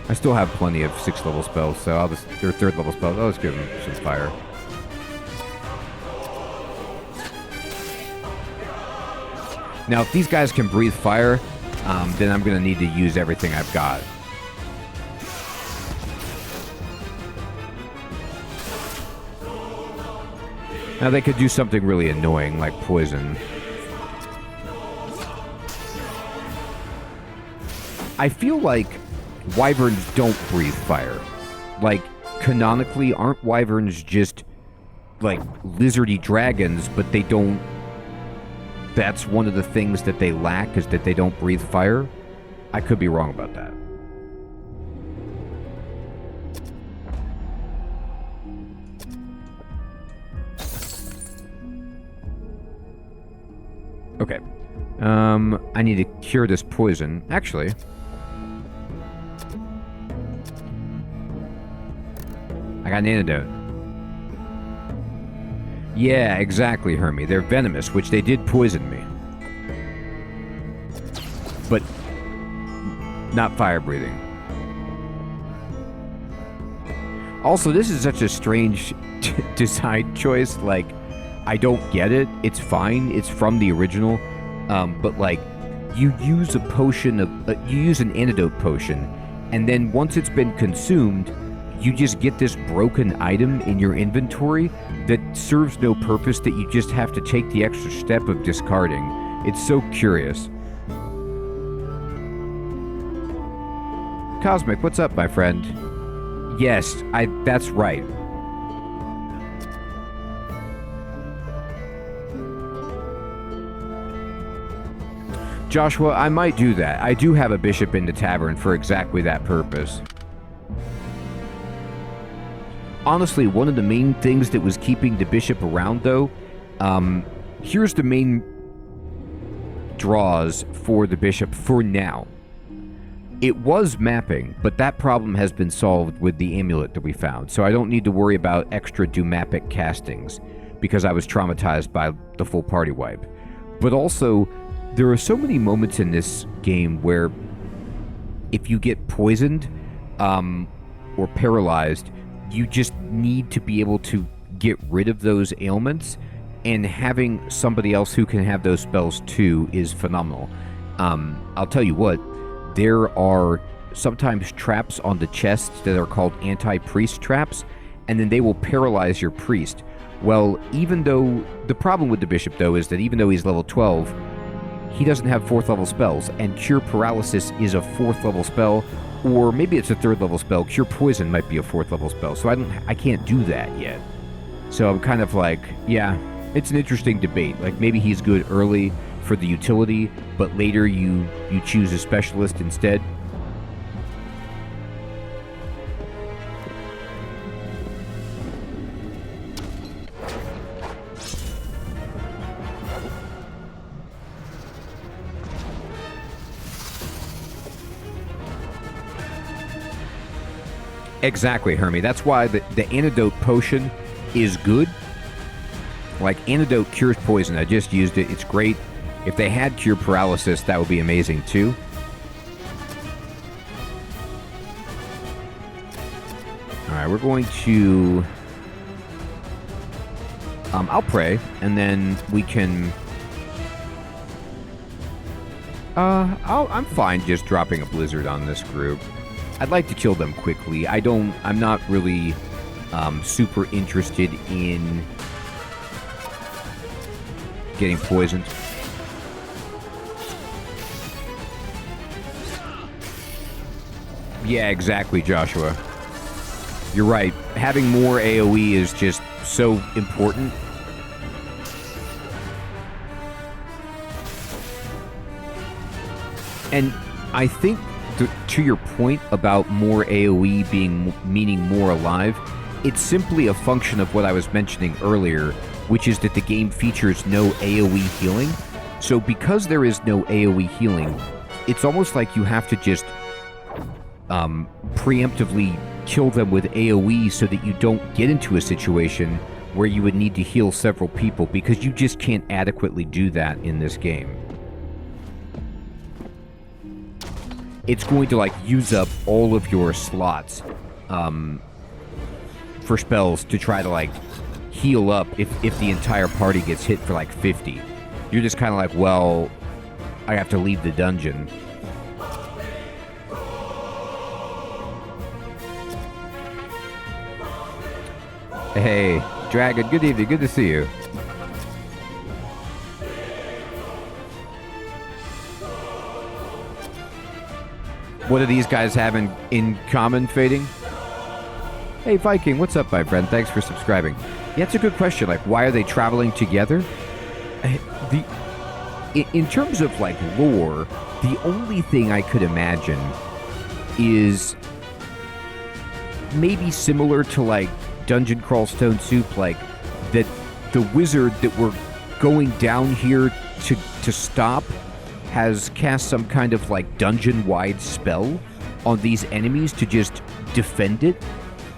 I still have plenty of 6th level spells, so I'll just... Or 3rd level spells. I'll just give him some fire. Now, if these guys can breathe fire, then I'm going to need to use everything I've got. Now, they could do something really annoying, like poison. I feel like wyverns don't breathe fire. Like, canonically, aren't wyverns just, like, lizardy dragons, but they don't... That's one of the things that they lack, is that they don't breathe fire? I could be wrong about that. Okay. I need to cure this poison. Actually... I got an antidote. Yeah, exactly, Hermie. They're venomous, which they did poison me. But not fire-breathing. Also, this is such a strange design choice. Like, I don't get it. It's fine. It's from the original. But, like, you use a potion of... you use an antidote potion, and then once it's been consumed... you just get this broken item in your inventory that serves no purpose, that you just have to take the extra step of discarding. It's so curious. Cosmic, what's up, my friend? Yes, that's right. Joshua, I might do that. I do have a bishop in the tavern for exactly that purpose. Honestly, one of the main things that was keeping the bishop around, though, here's the main draws for the bishop for now. It was mapping, but that problem has been solved with the amulet that we found, so I don't need to worry about extra Dumapic castings, because I was traumatized by the full party wipe. But also, there are so many moments in this game where if you get poisoned or paralyzed, you just need to be able to get rid of those ailments, and having somebody else who can have those spells too is phenomenal. I'll tell you what, there are sometimes traps on the chests that are called anti-priest traps, and then they will paralyze your priest. Well, even though... The problem with the bishop, though, is that even though he's level 12, he doesn't have 4th level spells, and Cure Paralysis is a 4th level spell, or maybe it's a 3rd level spell. Cure Poison might be a 4th level spell, so I can't do that yet. So I'm kind of like, yeah, it's an interesting debate. Like, maybe he's good early for the utility, but later you choose a specialist instead. Exactly, Hermie. That's why the antidote potion is good. Like, antidote cures poison. I just used it. It's great. If they had cure paralysis, that would be amazing too. Alright, we're going to... I'll pray, and then we can... I'm fine just dropping a blizzard on this group. I'd like to kill them quickly. I'm not really super interested in getting poisoned. Yeah, exactly, Joshua. You're right. Having more AoE is just so important. And I think, to your point about more AoE meaning more alive, it's simply a function of what I was mentioning earlier, which is that the game features no AoE healing. So because there is no AoE healing, it's almost like you have to just preemptively kill them with AoE so that you don't get into a situation where you would need to heal several people, because you just can't adequately do that in this game. It's going to, like, use up all of your slots for spells to try to, like, heal up if the entire party gets hit for, like, 50. You're just kind of like, well, I have to leave the dungeon. Hey, Dragon, good evening. Good to see you. What do these guys have in common, Fading? Hey, Viking, what's up, my friend? Thanks for subscribing. Yeah, it's a good question. Like, why are they traveling together? In terms of, like, lore, the only thing I could imagine is maybe similar to, like, Dungeon Crawl Stone Soup, like, that the wizard that we're going down here to stop has cast some kind of, like, dungeon-wide spell on these enemies to just defend it.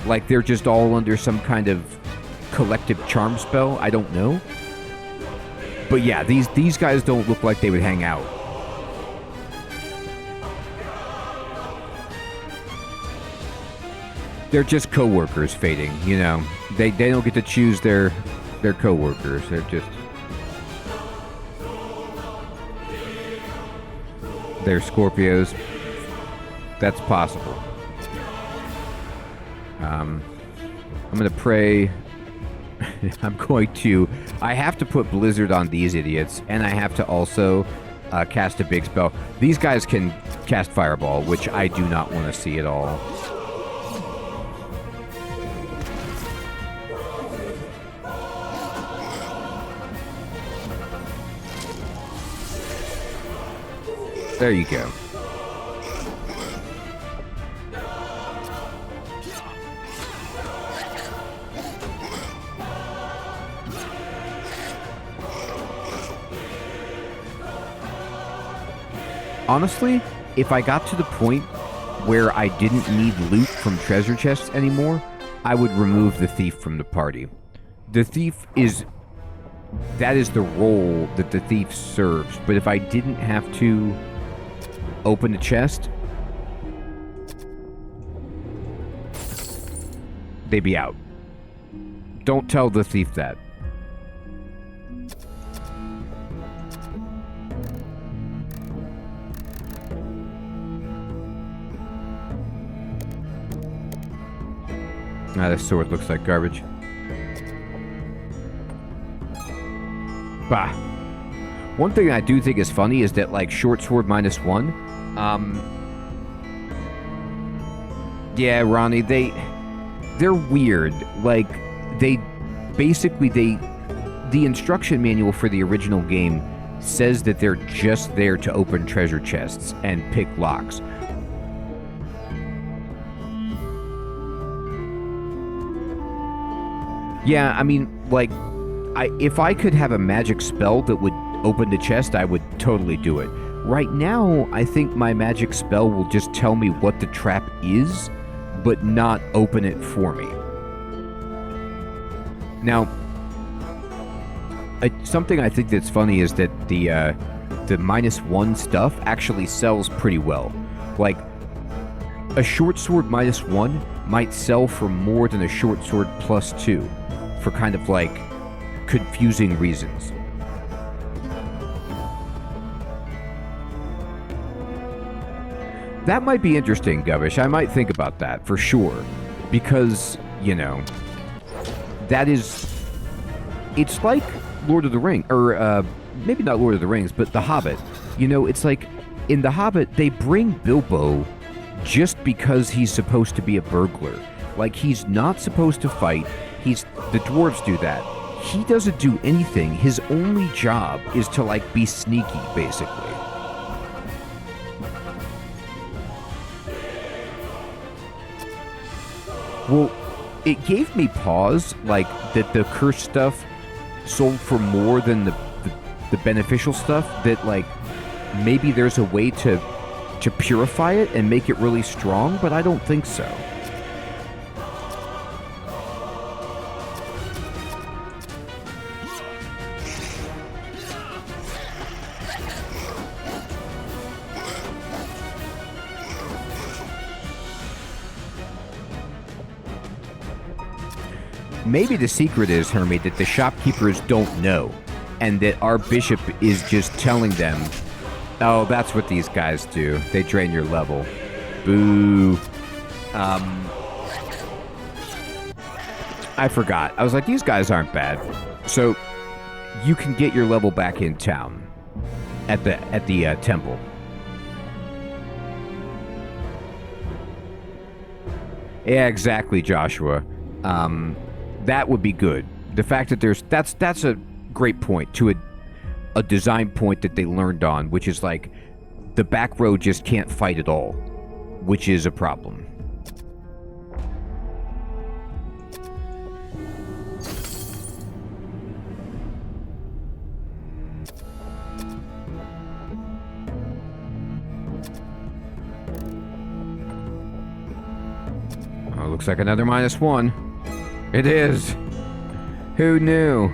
Like, they're just all under some kind of collective charm spell. I don't know. But yeah, these guys don't look like they would hang out. They're just co-workers, Fading, you know. They don't get to choose their co-workers. They're just... They're Scorpios. That's possible. I'm going to pray... I have to put Blizzard on these idiots, and I have to also cast a big spell. These guys can cast Fireball, which I do not want to see at all. There you go. Honestly, if I got to the point where I didn't need loot from treasure chests anymore, I would remove the thief from the party. The thief is... That is the role that the thief serves. But if I didn't have to open the chest, they'd be out. Don't tell the thief that. Ah, this sword looks like garbage. Bah. One thing I do think is funny is that, like, short sword -1, yeah, Ronnie, they're weird. Like, the instruction manual for the original game says that they're just there to open treasure chests and pick locks. Yeah, I mean, like, if I could have a magic spell that would open the chest, I would totally do it. Right now, I think my magic spell will just tell me what the trap is, but not open it for me. Now, something I think that's funny is that the -1 stuff actually sells pretty well. Like, a short sword -1 might sell for more than a short sword +2 for kind of like confusing reasons. That might be interesting, Gubbish. I might think about that for sure. Because, you know, it's like Lord of the Rings, or maybe not Lord of the Rings, but The Hobbit. You know, it's like in The Hobbit, they bring Bilbo just because he's supposed to be a burglar. Like, he's not supposed to fight. The dwarves do that. He doesn't do anything. His only job is to, like, be sneaky, basically. Well, it gave me pause, like, that the cursed stuff sold for more than the beneficial stuff, that, like, maybe there's a way to purify it and make it really strong, but I don't think so. Maybe the secret is, Hermie, that the shopkeepers don't know, and that our bishop is just telling them, oh, that's what these guys do. They drain your level. Boo. I forgot. I was like, these guys aren't bad. So, you can get your level back in town. At the temple. Yeah, exactly, Joshua. That would be good. The fact that that's a great point to a design point that they learned on, which is like the back row just can't fight at all, which is a problem. Oh, looks like another -1. It is. Who knew?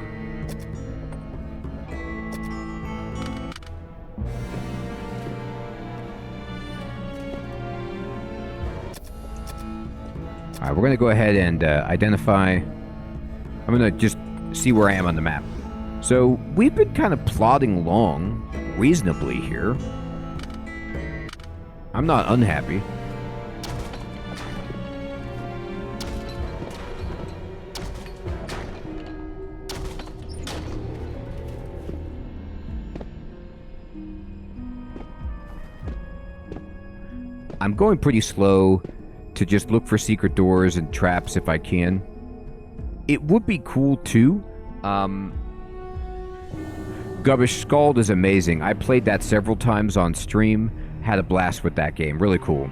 Alright, we're going to go ahead and identify. I'm going to just see where I am on the map. So, we've been kind of plodding along reasonably here. I'm not unhappy. I'm going pretty slow to just look for secret doors and traps if I can. It would be cool too. Gubbish Scald is amazing. I played that several times on stream. Had a blast with that game. Really cool.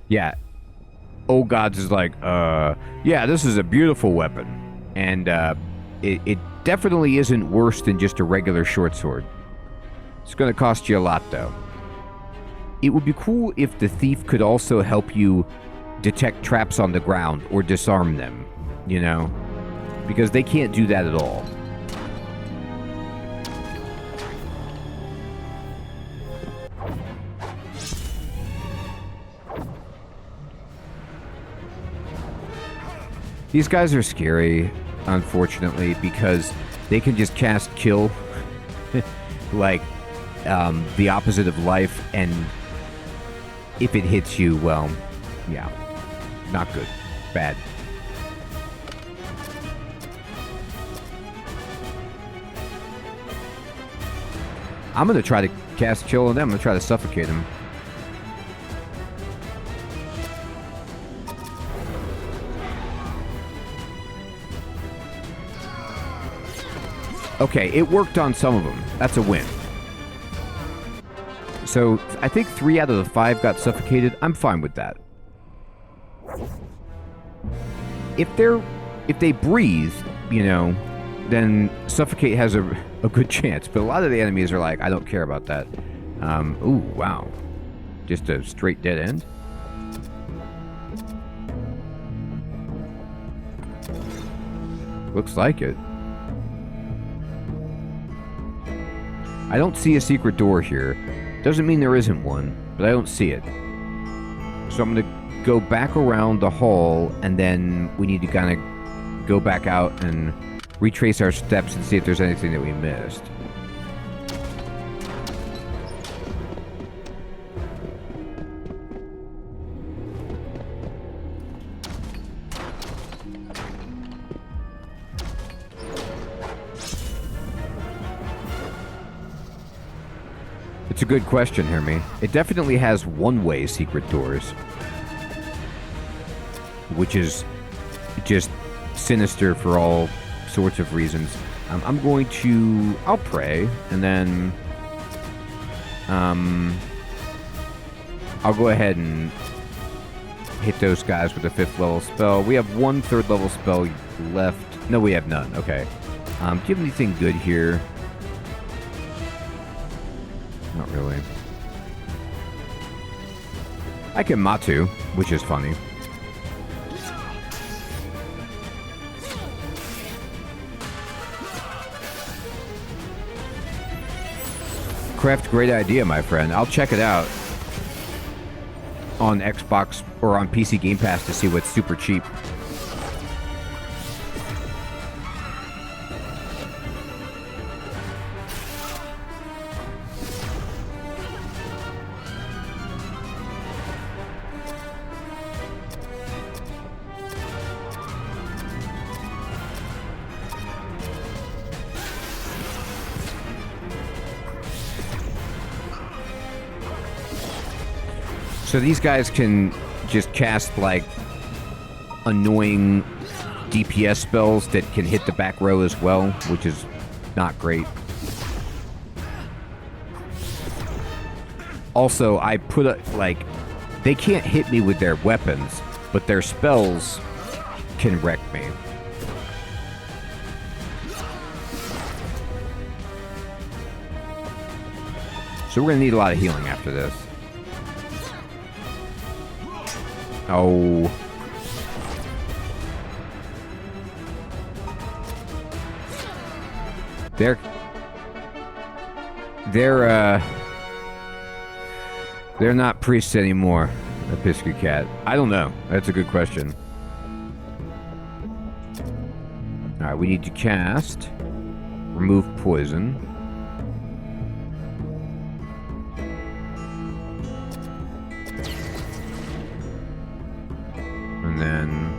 Yeah. Old Gods is like, yeah, this is a beautiful weapon. And it definitely isn't worse than just a regular short sword. It's going to cost you a lot though. It would be cool if the thief could also help you detect traps on the ground or disarm them, you know? Because they can't do that at all. These guys are scary, unfortunately, because they can just cast kill, like, the opposite of life, and if it hits you, well, yeah. Not good. Bad. I'm going to try to cast Chill on them. I'm going to try to suffocate him. Okay, it worked on some of them. That's a win. So, I think 3 out of the 5 got suffocated. I'm fine with that. If they breathe, you know, then Suffocate has a good chance. But a lot of the enemies are like, I don't care about that. Ooh, wow. Just a straight dead end? Looks like it. I don't see a secret door here. Doesn't mean there isn't one, but I don't see it. So I'm going to go back around the hall, and then we need to kind of go back out and retrace our steps and see if there's anything that we missed. It's a good question, Hermie. It definitely has one-way secret doors, which is just sinister for all sorts of reasons. I'm going to... I'll pray, and then... I'll go ahead and hit those guys with a 5th level spell. We have 1 3rd level spell left. No, we have none. Okay. Do you have anything good here? Not really. I can Matu, which is funny. Craft, great idea, my friend. I'll check it out on Xbox or on PC Game Pass to see what's super cheap. So these guys can just cast, like, annoying DPS spells that can hit the back row as well, which is not great. Also, I put a, like, they can't hit me with their weapons, but their spells can wreck me. So we're gonna need a lot of healing after this. Oh. They're not priests anymore, a Pisky Cat. I don't know. That's a good question. Alright, we need to cast Remove Poison. And then...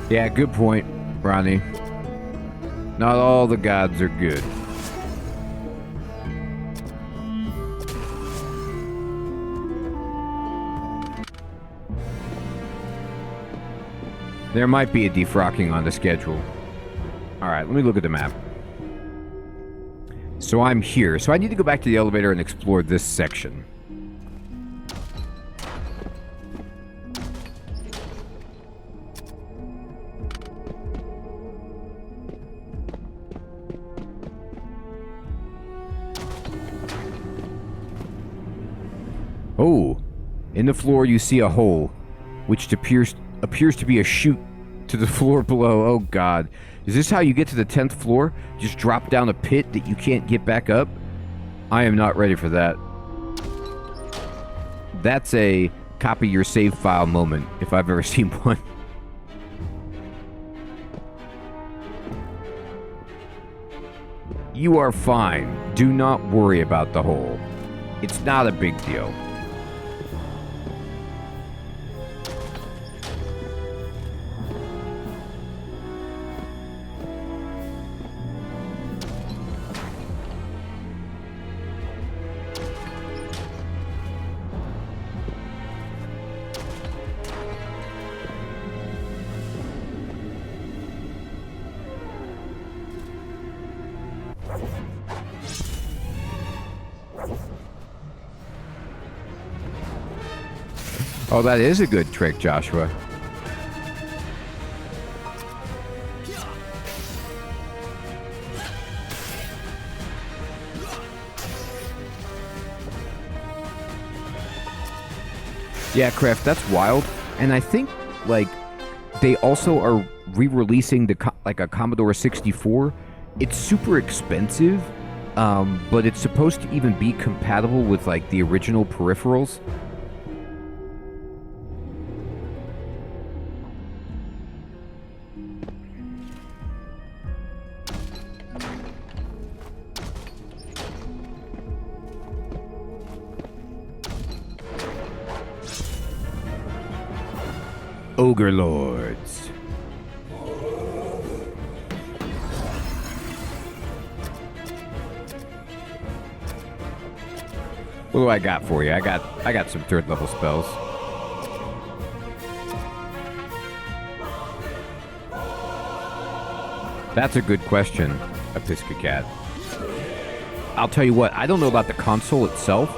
yeah, good point, Ronnie. Not all the gods are good. There might be a defrocking on the schedule. Alright, let me look at the map. So I'm here. So I need to go back to the elevator and explore this section. Oh, in the floor you see a hole, which appears to be a chute to the floor below. Oh god. Is this how you get to the 10th floor? Just drop down a pit that you can't get back up? I am not ready for that. That's a copy your save file moment, if I've ever seen one. You are fine. Do not worry about the hole. It's not a big deal. Oh, that is a good trick, Joshua. Yeah, Kraft, that's wild. And I think, like, they also are re-releasing a Commodore 64. It's super expensive, but it's supposed to even be compatible with, like, the original peripherals. Ogre Lords. What do I got for you? I got some third level spells. That's a good question, Episcocat. I'll tell you what, I don't know about the console itself,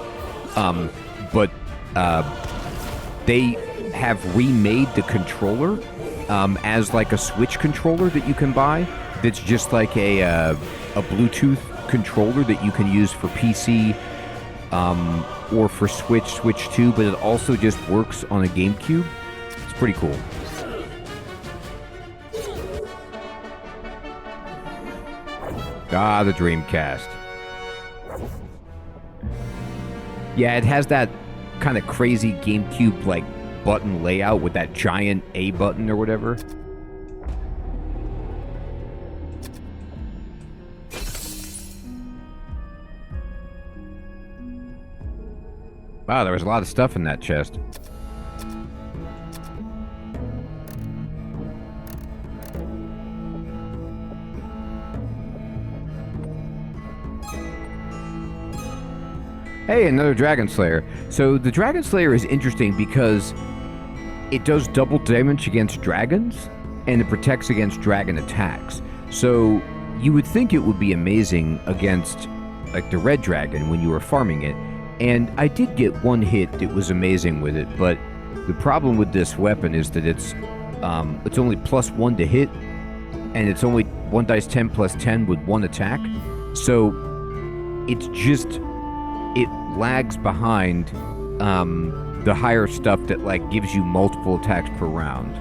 but they have remade the controller as like a Switch controller that you can buy. That's just like a Bluetooth controller that you can use for PC or for Switch 2, but it also just works on a GameCube. It's pretty cool. Ah, the Dreamcast. Yeah, it has that kind of crazy GameCube like button layout with that giant A button or whatever. Wow, there was a lot of stuff in that chest. Hey, another Dragon Slayer. So the Dragon Slayer is interesting because it does double damage against dragons and it protects against dragon attacks. So you would think it would be amazing against like the red dragon when you were farming it. And I did get one hit that was amazing with it, but the problem with this weapon is that it's only +1 to hit, and it's only 1 dice 10 plus 10 with one attack. So it's just, it lags behind the higher stuff that like gives you multiple attacks per round.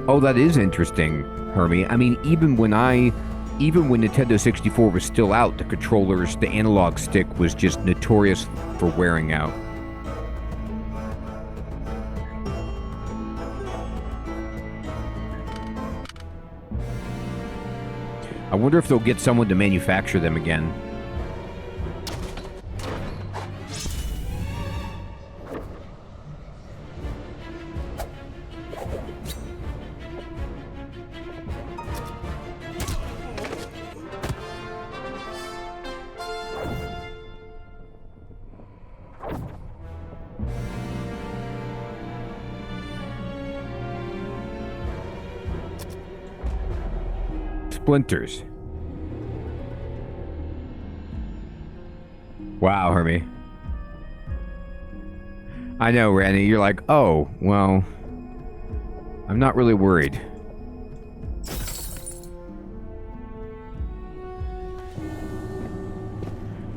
Oh, that is interesting, Hermie. I mean, even when Nintendo 64 was still out, the controllers, the analog stick was just notorious for wearing out. I wonder if they'll get someone to manufacture them again. Splinters. Wow, Hermie. I know, Randy. You're like, oh, well, I'm not really worried.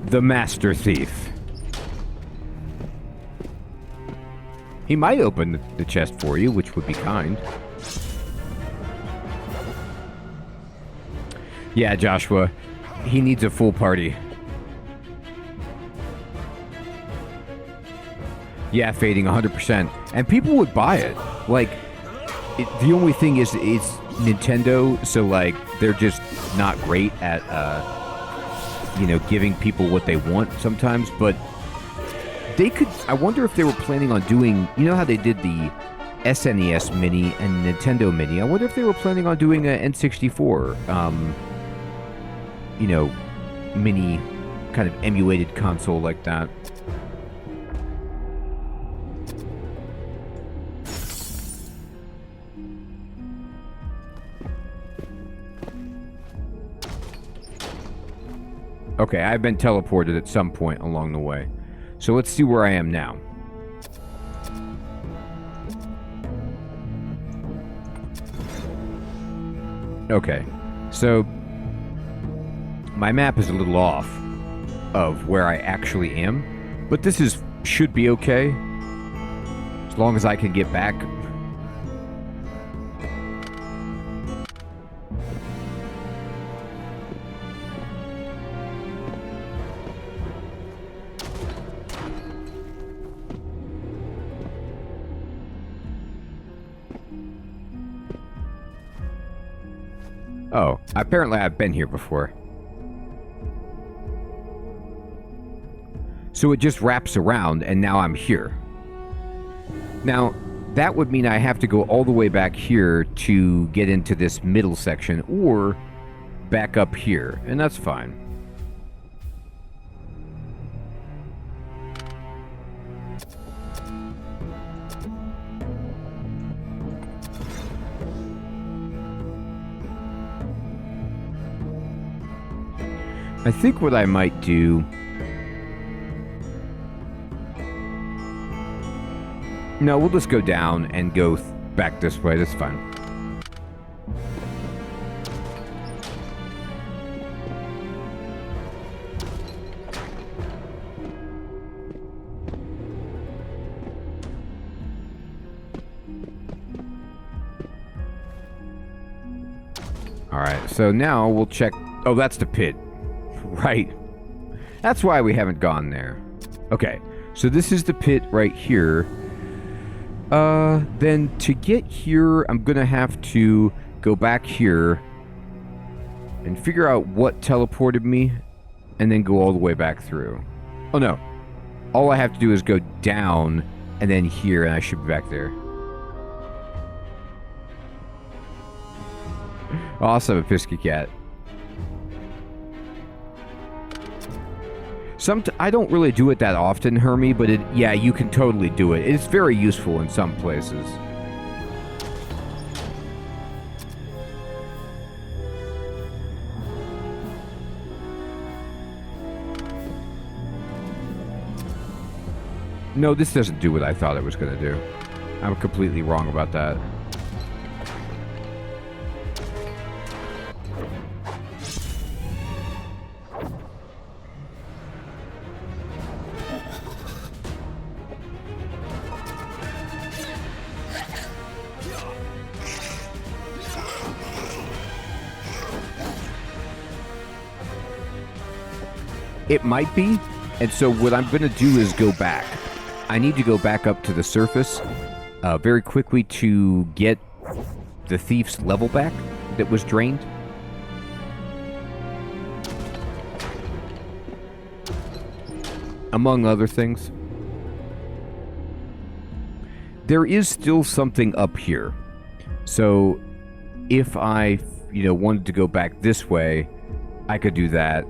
The Master Thief. He might open the chest for you, which would be kind. Yeah, Joshua. He needs a full party. Yeah, fading 100%. And people would buy it. Like, The only thing is, it's Nintendo, so like they're just not great at giving people what they want sometimes. But they could. I wonder if they were planning on doing. You know how they did the SNES Mini and Nintendo Mini. I wonder if they were planning on doing an N64. Mini kind of emulated console like that. Okay, I've been teleported at some point along the way. So let's see where I am now. Okay, so my map is a little off of where I actually am, but this should be okay as long as I can get back. Oh, apparently I've been here before. So it just wraps around, and now I'm here. Now, that would mean I have to go all the way back here to get into this middle section, or back up here, and that's fine. I think what I might do... No, we'll just go down and go back this way. That's fine. Alright, so now we'll check... Oh, that's the pit. Right. That's why we haven't gone there. Okay, so this is the pit right here. Then to get here, I'm gonna have to go back here and figure out what teleported me, and then go all the way back through. Oh no. All I have to do is go down, and then here, and I should be back there. Awesome, a Pisky Cat. I don't really do it that often, Hermie, but yeah, you can totally do it. It's very useful in some places. No, this doesn't do what I thought it was going to do. I'm completely wrong about that. It might be, and so what I'm going to do is go back. I need to go back up to the surface very quickly to get the thief's level back that was drained. Among other things. There is still something up here. So if I, wanted to go back this way, I could do that.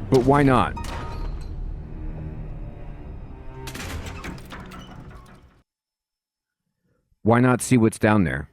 But why not? Why not see what's down there?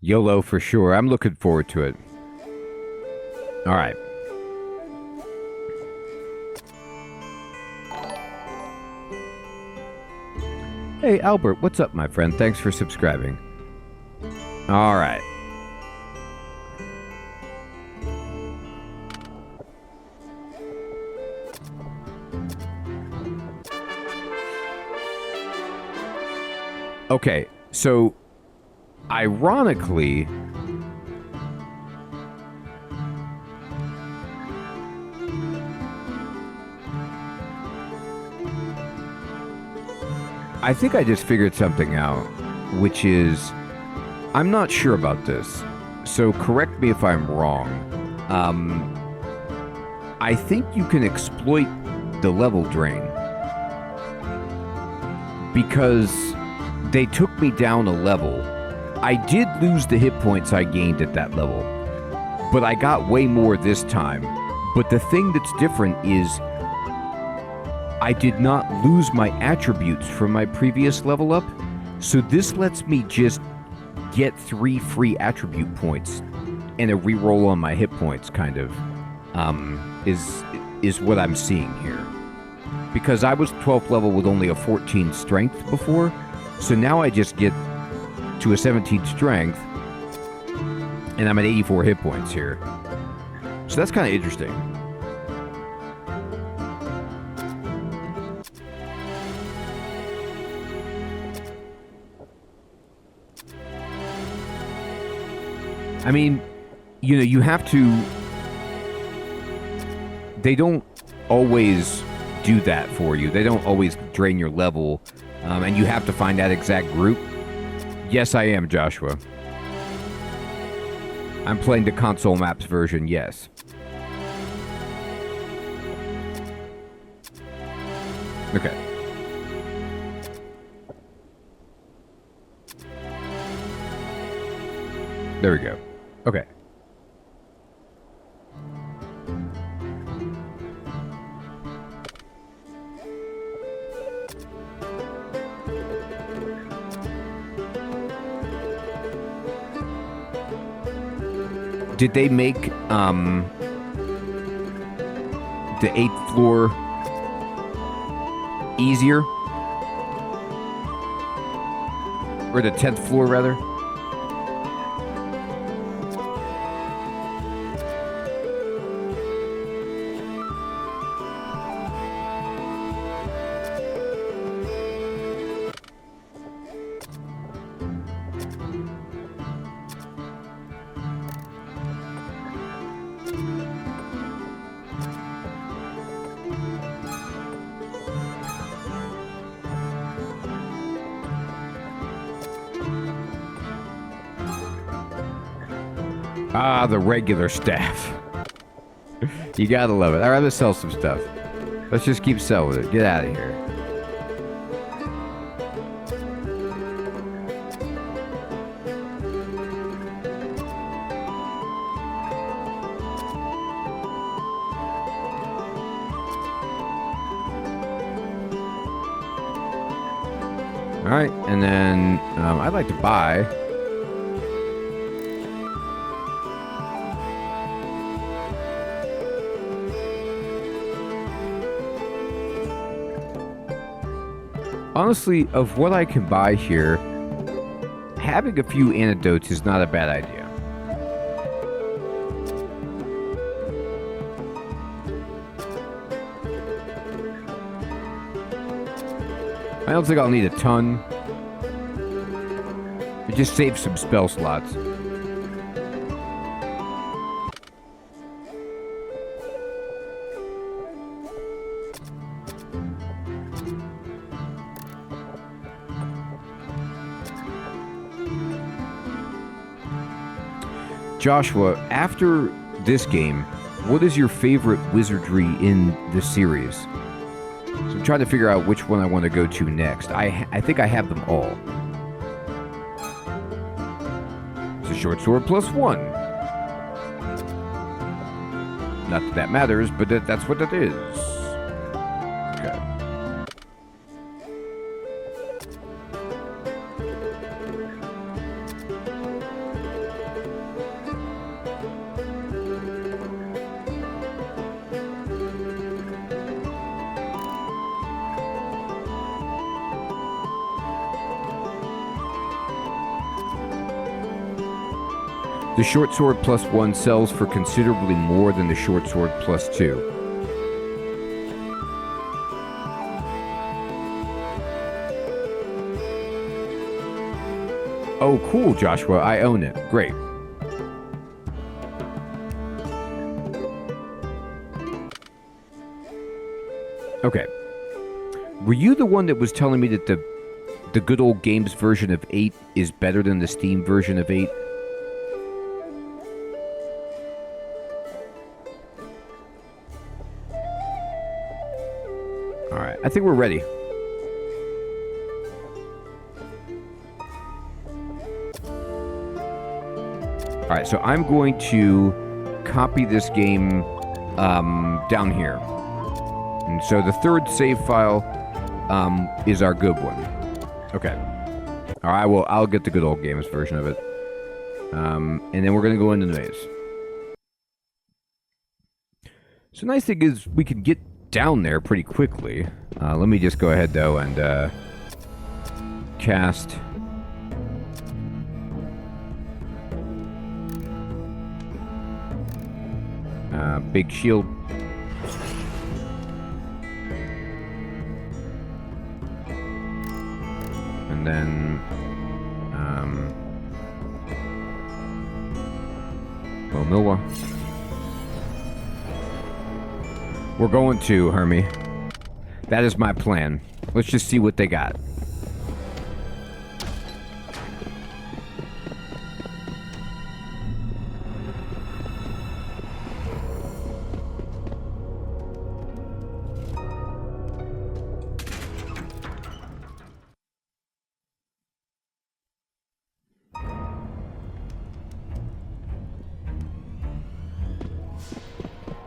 YOLO for sure. I'm looking forward to it. All right. Hey, Albert, what's up, my friend? Thanks for subscribing. All right. Okay, so ironically, I think I just figured something out, which is, I'm not sure about this, so correct me if I'm wrong. I think you can exploit the level drain, because they took me down a level. I did lose the hit points I gained at that level, but I got way more this time. But the thing that's different is I did not lose my attributes from my previous level up, so this lets me just get 3 free attribute points and a reroll on my hit points, kind of, is what I'm seeing here. Because I was 12th level with only a 14 strength before, so now I just get to a 17 strength, and I'm at 84 hit points here. So that's kind of interesting. I mean, you know, you have to... They don't always do that for you. They don't always drain your level, and you have to find that exact group. Yes, I am, Joshua. I'm playing the console maps version, yes. Okay. There we go. Okay. Did they make the 8th floor easier? Or the 10th floor, rather? Ah, the regular staff. You gotta love it. I'd rather sell some stuff. Let's just keep selling it. Get out of here. Alright, and then I'd like to buy... Honestly, of what I can buy here, having a few antidotes is not a bad idea. I don't think I'll need a ton. It just saves some spell slots. Joshua, after this game, what is your favorite wizardry in the series? So I'm trying to figure out which one I want to go to next. I think I have them all. It's a short sword +1. Not that that matters, but that's what it is. Okay. The short sword +1 sells for considerably more than the short sword +2. Oh, cool, Joshua. I own it. Great. Okay. Were you the one that was telling me that the good old games version of 8 is better than the Steam version of 8? Alright, I think we're ready. Alright, so I'm going to copy this game down here. And so the third save file is our good one. Okay. Alright, well, I'll get the good old games version of it. And then we're going to go into the maze. So the nice thing is we can get down there pretty quickly. Let me just go ahead, though, and cast... big shield. And then... Milwa. We're going to, Hermie. That is my plan. Let's just see what they got.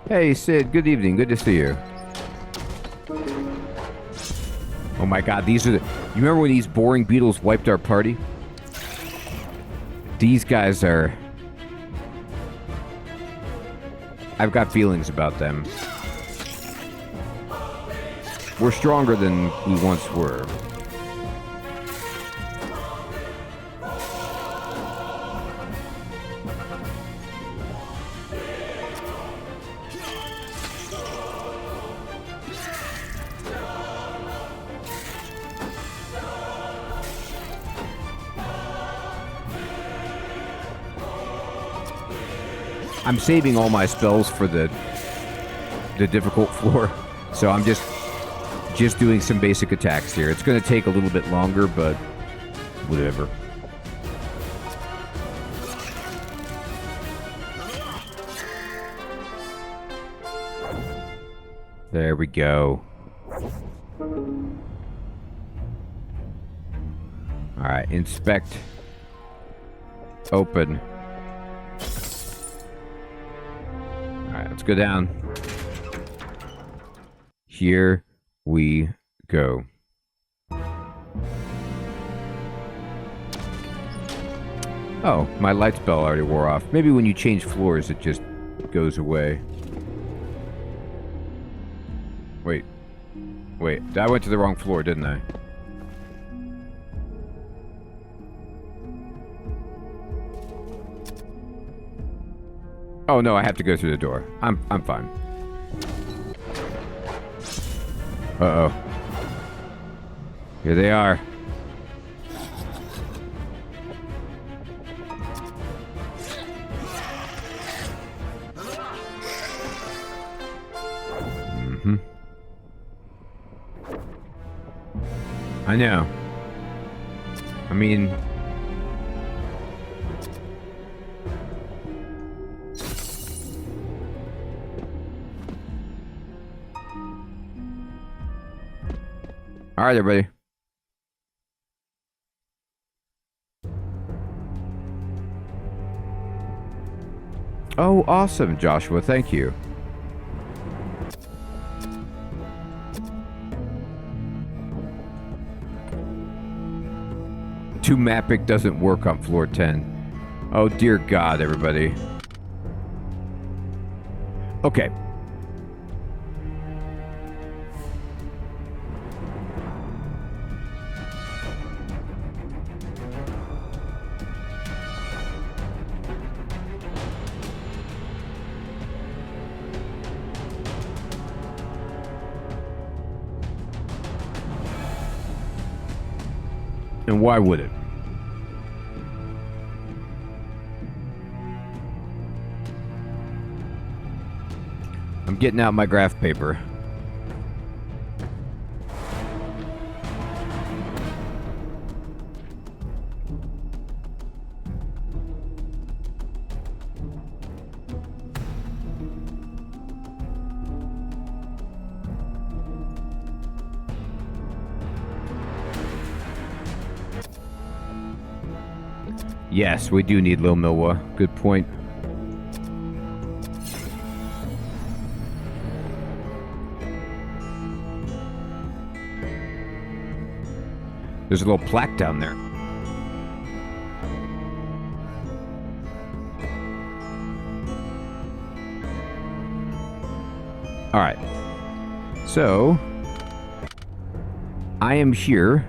Hey, Sid, good evening. Good to see you. Oh my god, these are the... You remember when these boring beetles wiped our party? These guys are... I've got feelings about them. We're stronger than we once were. I'm saving all my spells for the difficult floor, so I'm just doing some basic attacks here. It's going to take a little bit longer, but whatever. There we go. All right, inspect, open. Let's go down. Here we go. Oh, my light spell already wore off. Maybe when you change floors, it just goes away. Wait. I went to the wrong floor, didn't I? Oh no, I have to go through the door. I'm fine. Uh-oh. Here they are. Mm-hmm. I know. I mean... All right, everybody. Oh, awesome, Joshua. Thank you. Two Mapic doesn't work on floor 10. Oh, dear God, everybody. Okay. And why would it? I'm getting out my graph paper. Yes, we do need Lil Milwa. Good point. There's a little plaque down there. All right. So, I am here.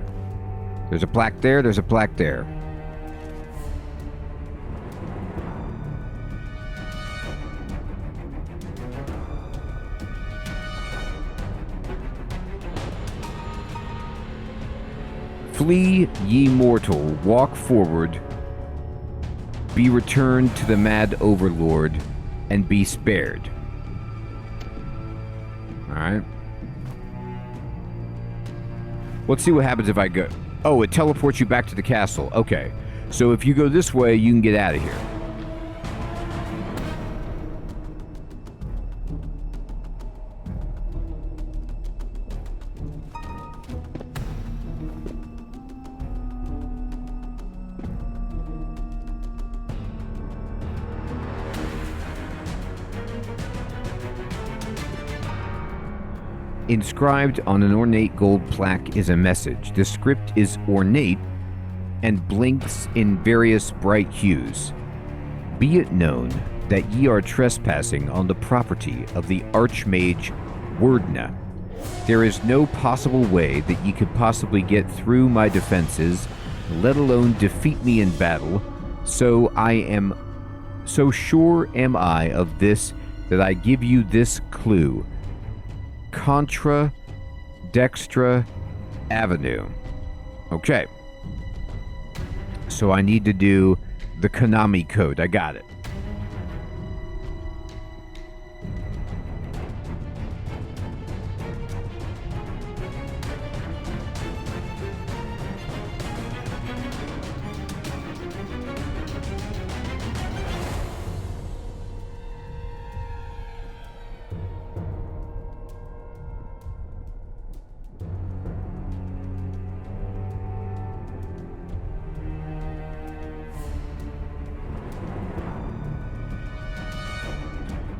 There's a plaque there. There's a plaque there. Flee, ye mortal, walk forward, be returned to the Mad Overlord, and be spared. Alright. Let's see what happens if I go... Oh, it teleports you back to the castle. Okay. So if you go this way, you can get out of here. Inscribed on an ornate gold plaque is a message. The script is ornate and blinks in various bright hues. Be it known that ye are trespassing on the property of the Archmage Wordna. There is no possible way that ye could possibly get through my defenses, let alone defeat me in battle. So sure am I of this that I give you this clue. Contra Dextra Avenue. Okay. So I need to do the Konami code. I got it.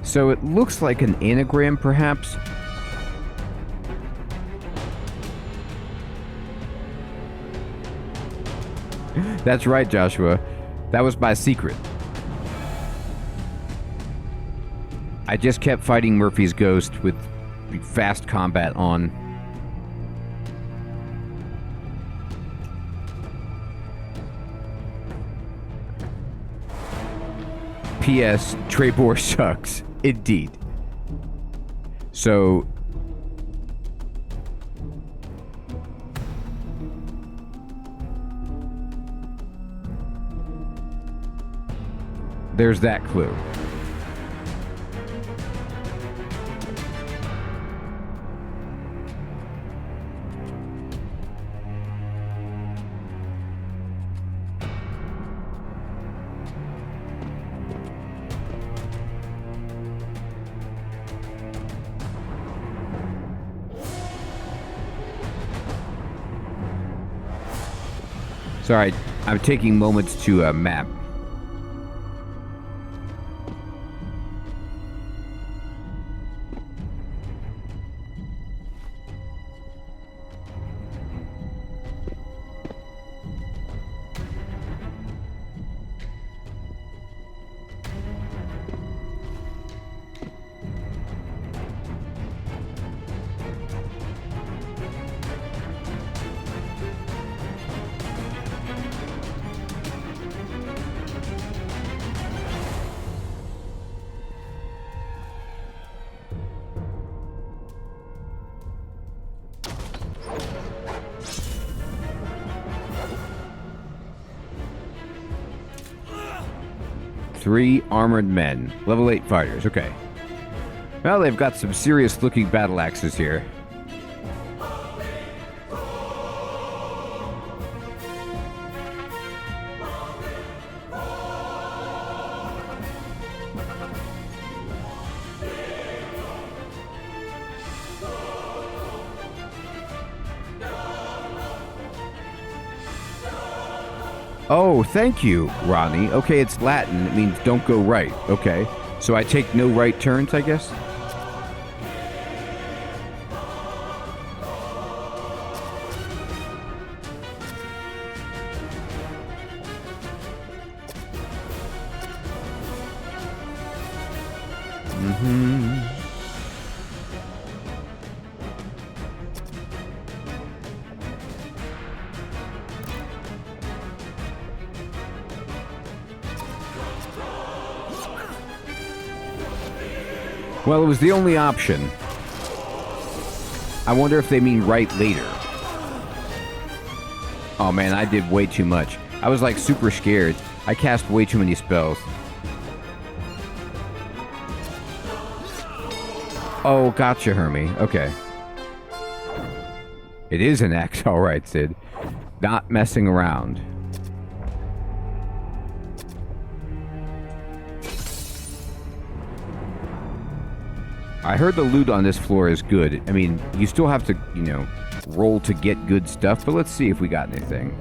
So it looks like an anagram, perhaps. That's right, Joshua. That was my secret. I just kept fighting Murphy's ghost with fast combat on. P.S. Trebor sucks. Indeed. So... there's that clue. Sorry, I'm taking moments to map. 3 armored men. Level 8 fighters. Okay. Well, they've got some serious-looking battle axes here. Oh, thank you, Ronnie. Okay, it's Latin. It means don't go right. Okay. So I take no right turns, I guess? Well, it was the only option. I wonder if they mean right later. Oh man, I did way too much. I was like super scared. I cast way too many spells. Oh, gotcha, Hermie. Okay. It is an axe. Alright, Sid. Not messing around. I heard the loot on this floor is good. I mean, you still have to, you know, roll to get good stuff, but let's see if we got anything.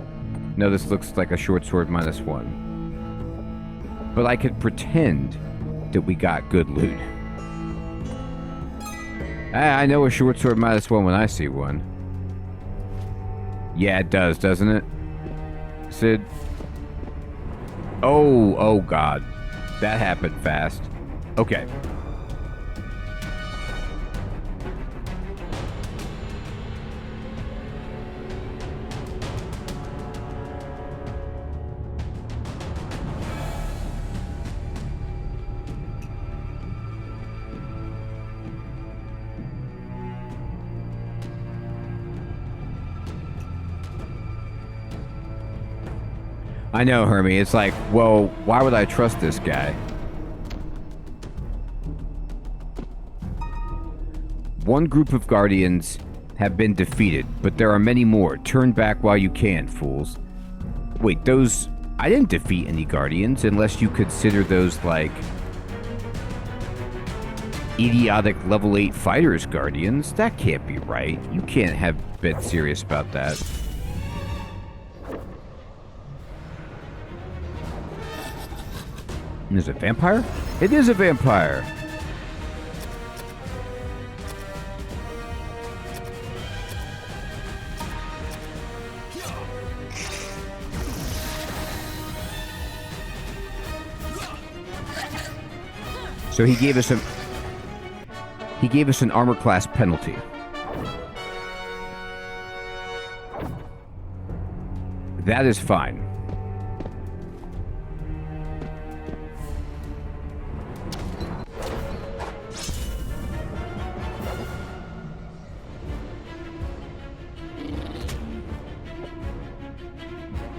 No, this looks like a short sword -1. But I could pretend that we got good loot. I know a short sword -1 when I see one. Yeah, it does, doesn't it? Sid? Oh God. That happened fast. Okay. I know, Hermie. It's like, well, why would I trust this guy? One group of guardians have been defeated, but there are many more. Turn back while you can, fools. Wait, those... I didn't defeat any guardians, unless you consider those, like... idiotic level 8 fighters guardians. That can't be right. You can't have been serious about that. Is it a vampire? It is a vampire! So he gave us an armor class penalty. That is fine.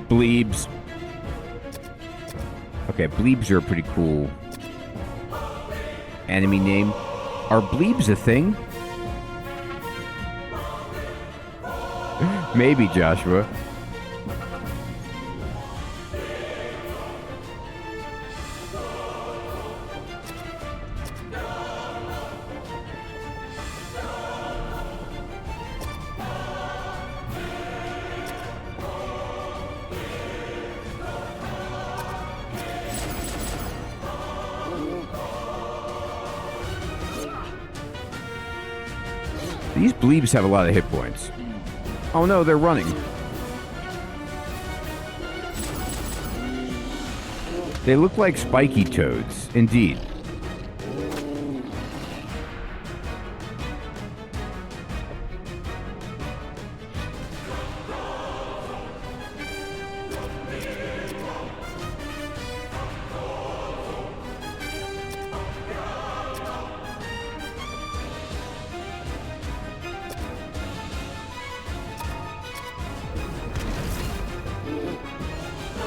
Blebs. Okay, blebs are a pretty cool enemy name. Are blebs a thing? Maybe, Joshua. These blebs have a lot of hit points. Oh no, they're running. They look like spiky toads, indeed.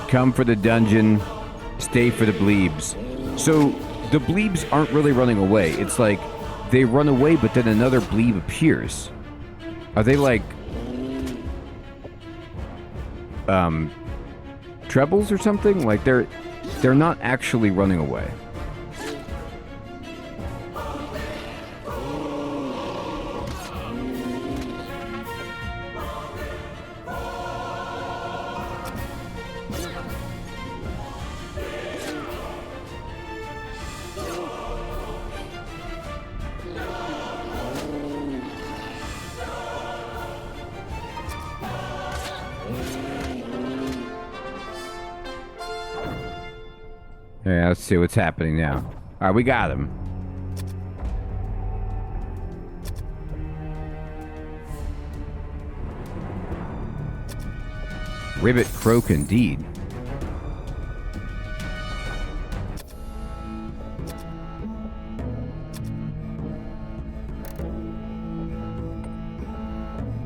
Come for the dungeon. Stay for the blebs. So the blebs aren't really running away. It's like they run away, but then another bleb appears. Are they like trebles or something? Like they're not actually running away. Yeah, let's see what's happening now. All right, we got him. Ribbit croak indeed.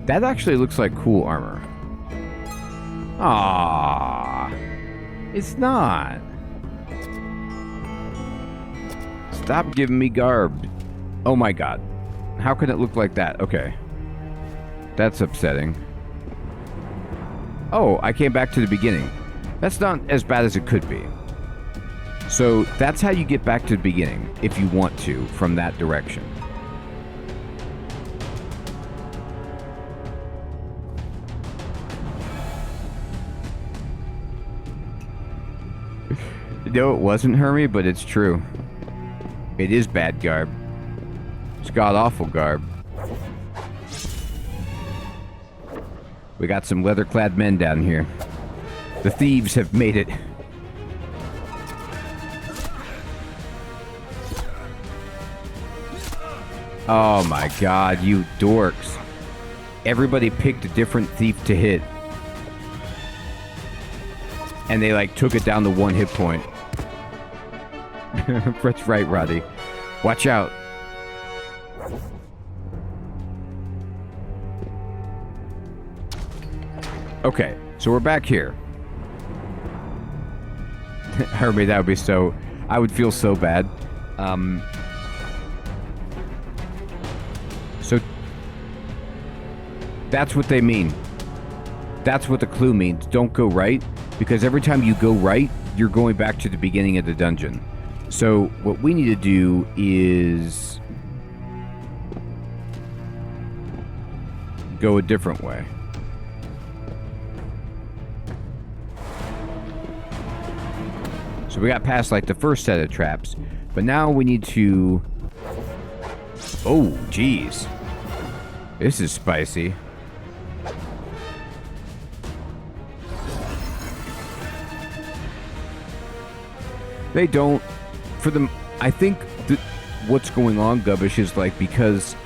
That actually looks like cool armor. Ah, it's not. Stop giving me garb. Oh my god. How can it look like that? Okay. That's upsetting. Oh, I came back to the beginning. That's not as bad as it could be. So that's how you get back to the beginning, if you want to, from that direction. No, it wasn't Hermie, but it's true. It is bad garb. It's god-awful garb. We got some leather-clad men down here. The thieves have made it. Oh my god, you dorks. Everybody picked a different thief to hit. And they, like, took it down to 1 hit point. That's right, Roddy. Watch out. Okay, so we're back here. Hermie, that would be so... I would feel so bad. So... That's what they mean. That's what the clue means. Don't go right, because every time you go right, you're going back to the beginning of the dungeon. So what we need to do is go a different way. So we got past like the first set of traps, but now we need to... Oh, geez. This is spicy. They don't... For them, I think what's going on, Gubbish, is like because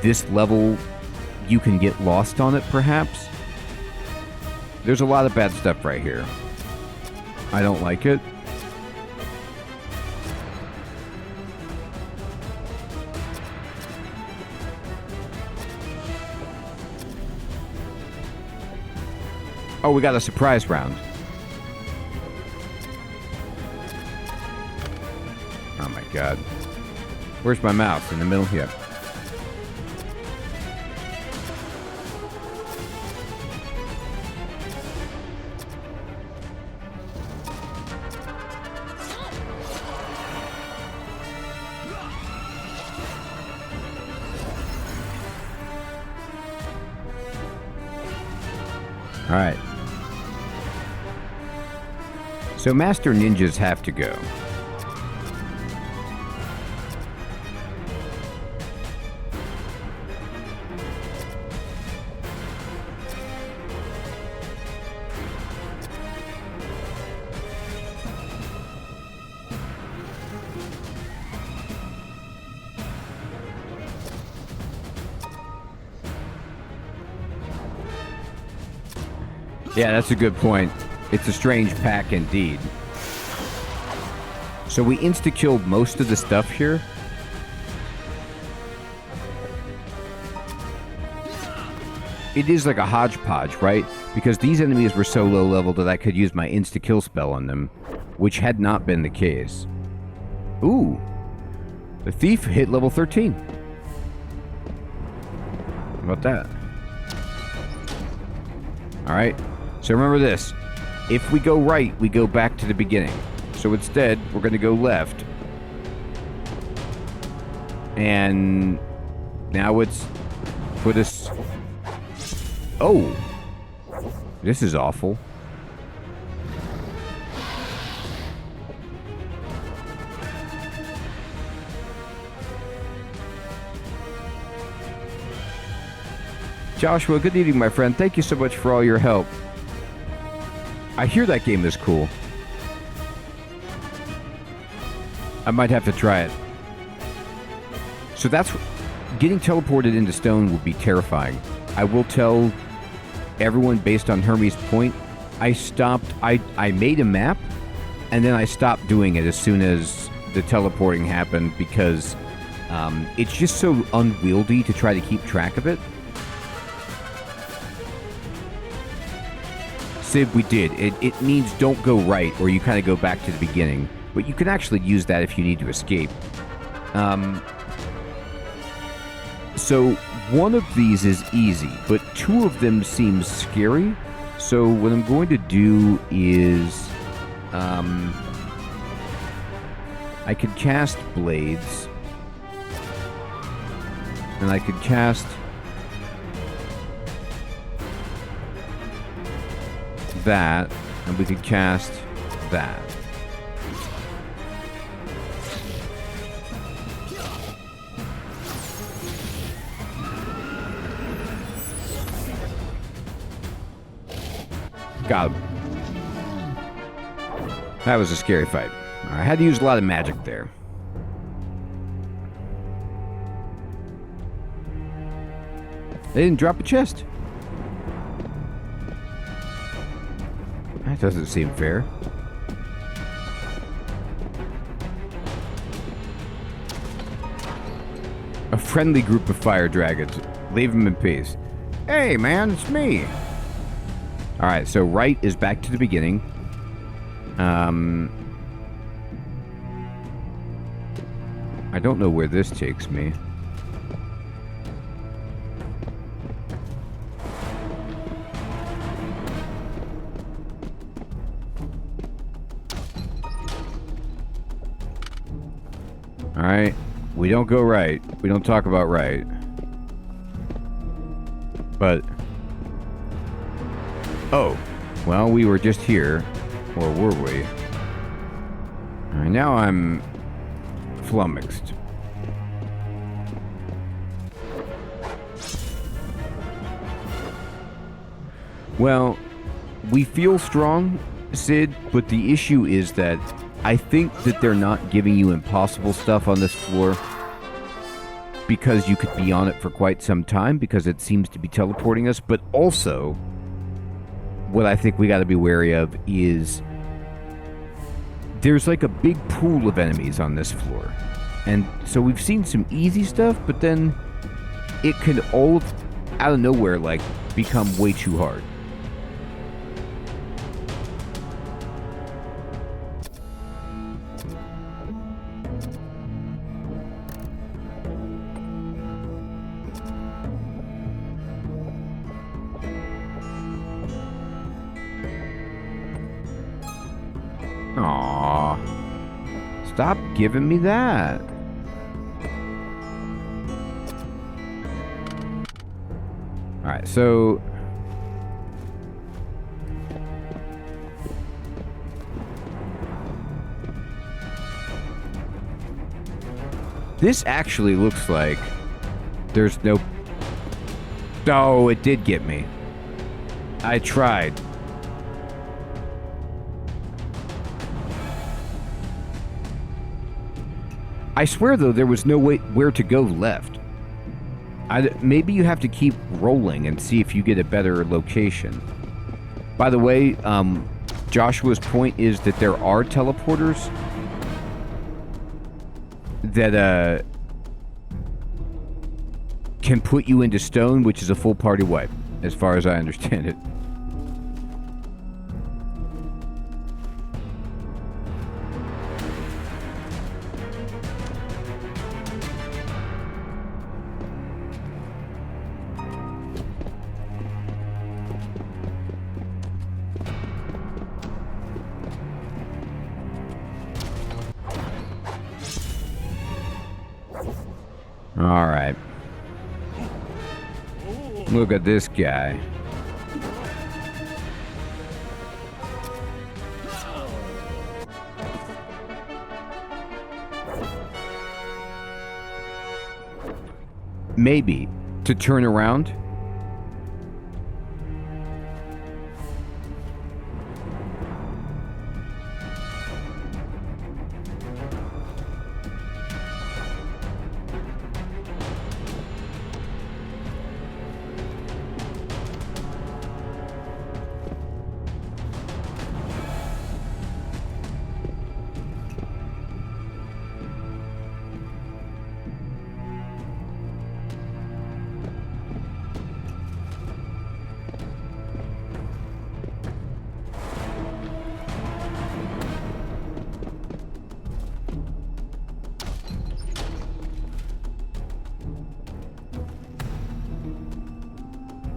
this level you can get lost on it, perhaps. There's a lot of bad stuff right here. I don't like it. Oh, we got a surprise round. Oh my god. Where's my mouse? In the middle here. Alright. So Master Ninjas have to go. Yeah, that's a good point. It's a strange pack indeed. So we insta-killed most of the stuff here. it is like a hodgepodge, right? Because these enemies were so low level that I could use my insta-kill spell on them, which had not been the case. Ooh. The thief hit level 13. How about that? Alright. So remember this. If we go right, we go back to the beginning. So instead, we're going to go left. And now it's put us... Oh! This is awful. Joshua, good evening, my friend. Thank you so much for all your help. I hear that game is cool. I might have to try it. So that's... Getting teleported into stone would be terrifying. I will tell everyone based on Hermes' point, I made a map, and then I stopped doing it as soon as the teleporting happened because it's just so unwieldy to try to keep track of it. Sid, we did. It means don't go right, or you kind of go back to the beginning. But you can actually use that if you need to escape. So one of these is easy, but two of them seem scary. So what I'm going to do is... I could cast blades. And I could cast... that, and we could cast that. Got him. That was a scary fight. I had to use a lot of magic there. They didn't drop a chest. That doesn't seem fair. A friendly group of fire dragons. Leave them in peace. Hey, man, it's me. Alright, so right is back to the beginning. I don't know where this takes me. Alright, we don't go right. We don't talk about right. But... Oh, well, we were just here. Or were we? Alright, now I'm... flummoxed. Well, we feel strong, Sid, but the issue is that I think that they're not giving you impossible stuff on this floor because you could be on it for quite some time because it seems to be teleporting us, but also what I think we got to be wary of is there's like a big pool of enemies on this floor. And so we've seen some easy stuff, but then it can all out of nowhere like become way too hard. Aww. Stop giving me that. Alright, so... this actually looks like there's no... Oh, it did get me. I tried. I swear, though, there was no way where to go left. Maybe you have to keep rolling and see if you get a better location. By the way, Joshua's point is that there are teleporters that can put you into stone, which is a full party wipe. as far as I understand it. All right. Look at this guy. Maybe to turn around.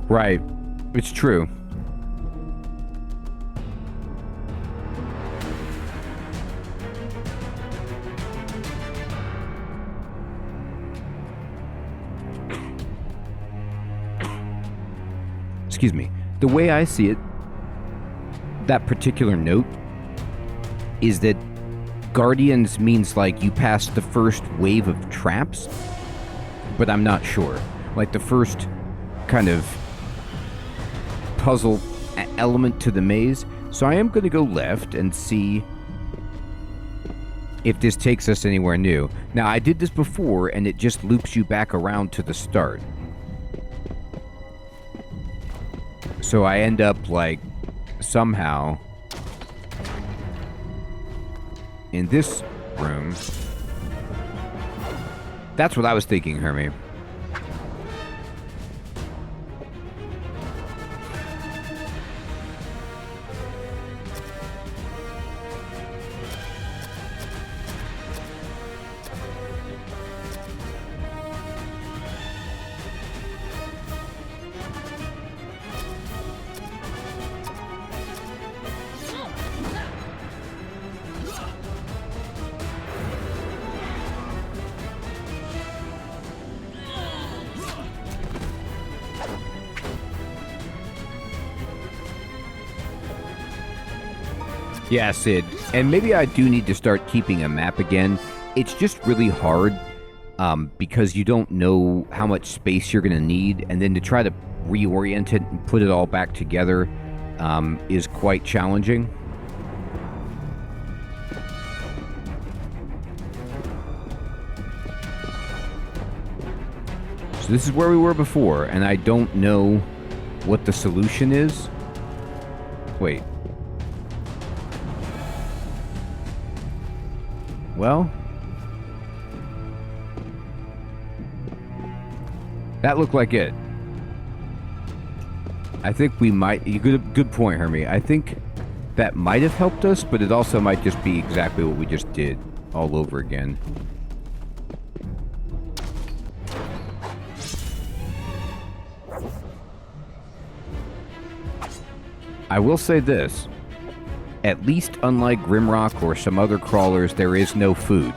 Right. It's true. Excuse me. The way I see it, that particular note is that Guardians means like you passed the first wave of traps, but I'm not sure. Like the first kind of puzzle element to the maze. So I am going to go left and see if this takes us anywhere new. Now, I did this before, and it just loops you back around to the start. So I end up, like, somehow in this room. That's what I was thinking, Hermie. Yeah, Sid. And maybe I do need to start keeping a map again. It's just really hard because you don't know how much space you're going to need. And then to try to reorient it and put it all back together is quite challenging. So this is where we were before, and I don't know what the solution is. Wait. Well, that looked like it. I think we might... Good point, Hermie. I think that might have helped us, but it also might just be exactly what we just did all over again. I will say this. At least, unlike Grimrock or some other crawlers, there is no food.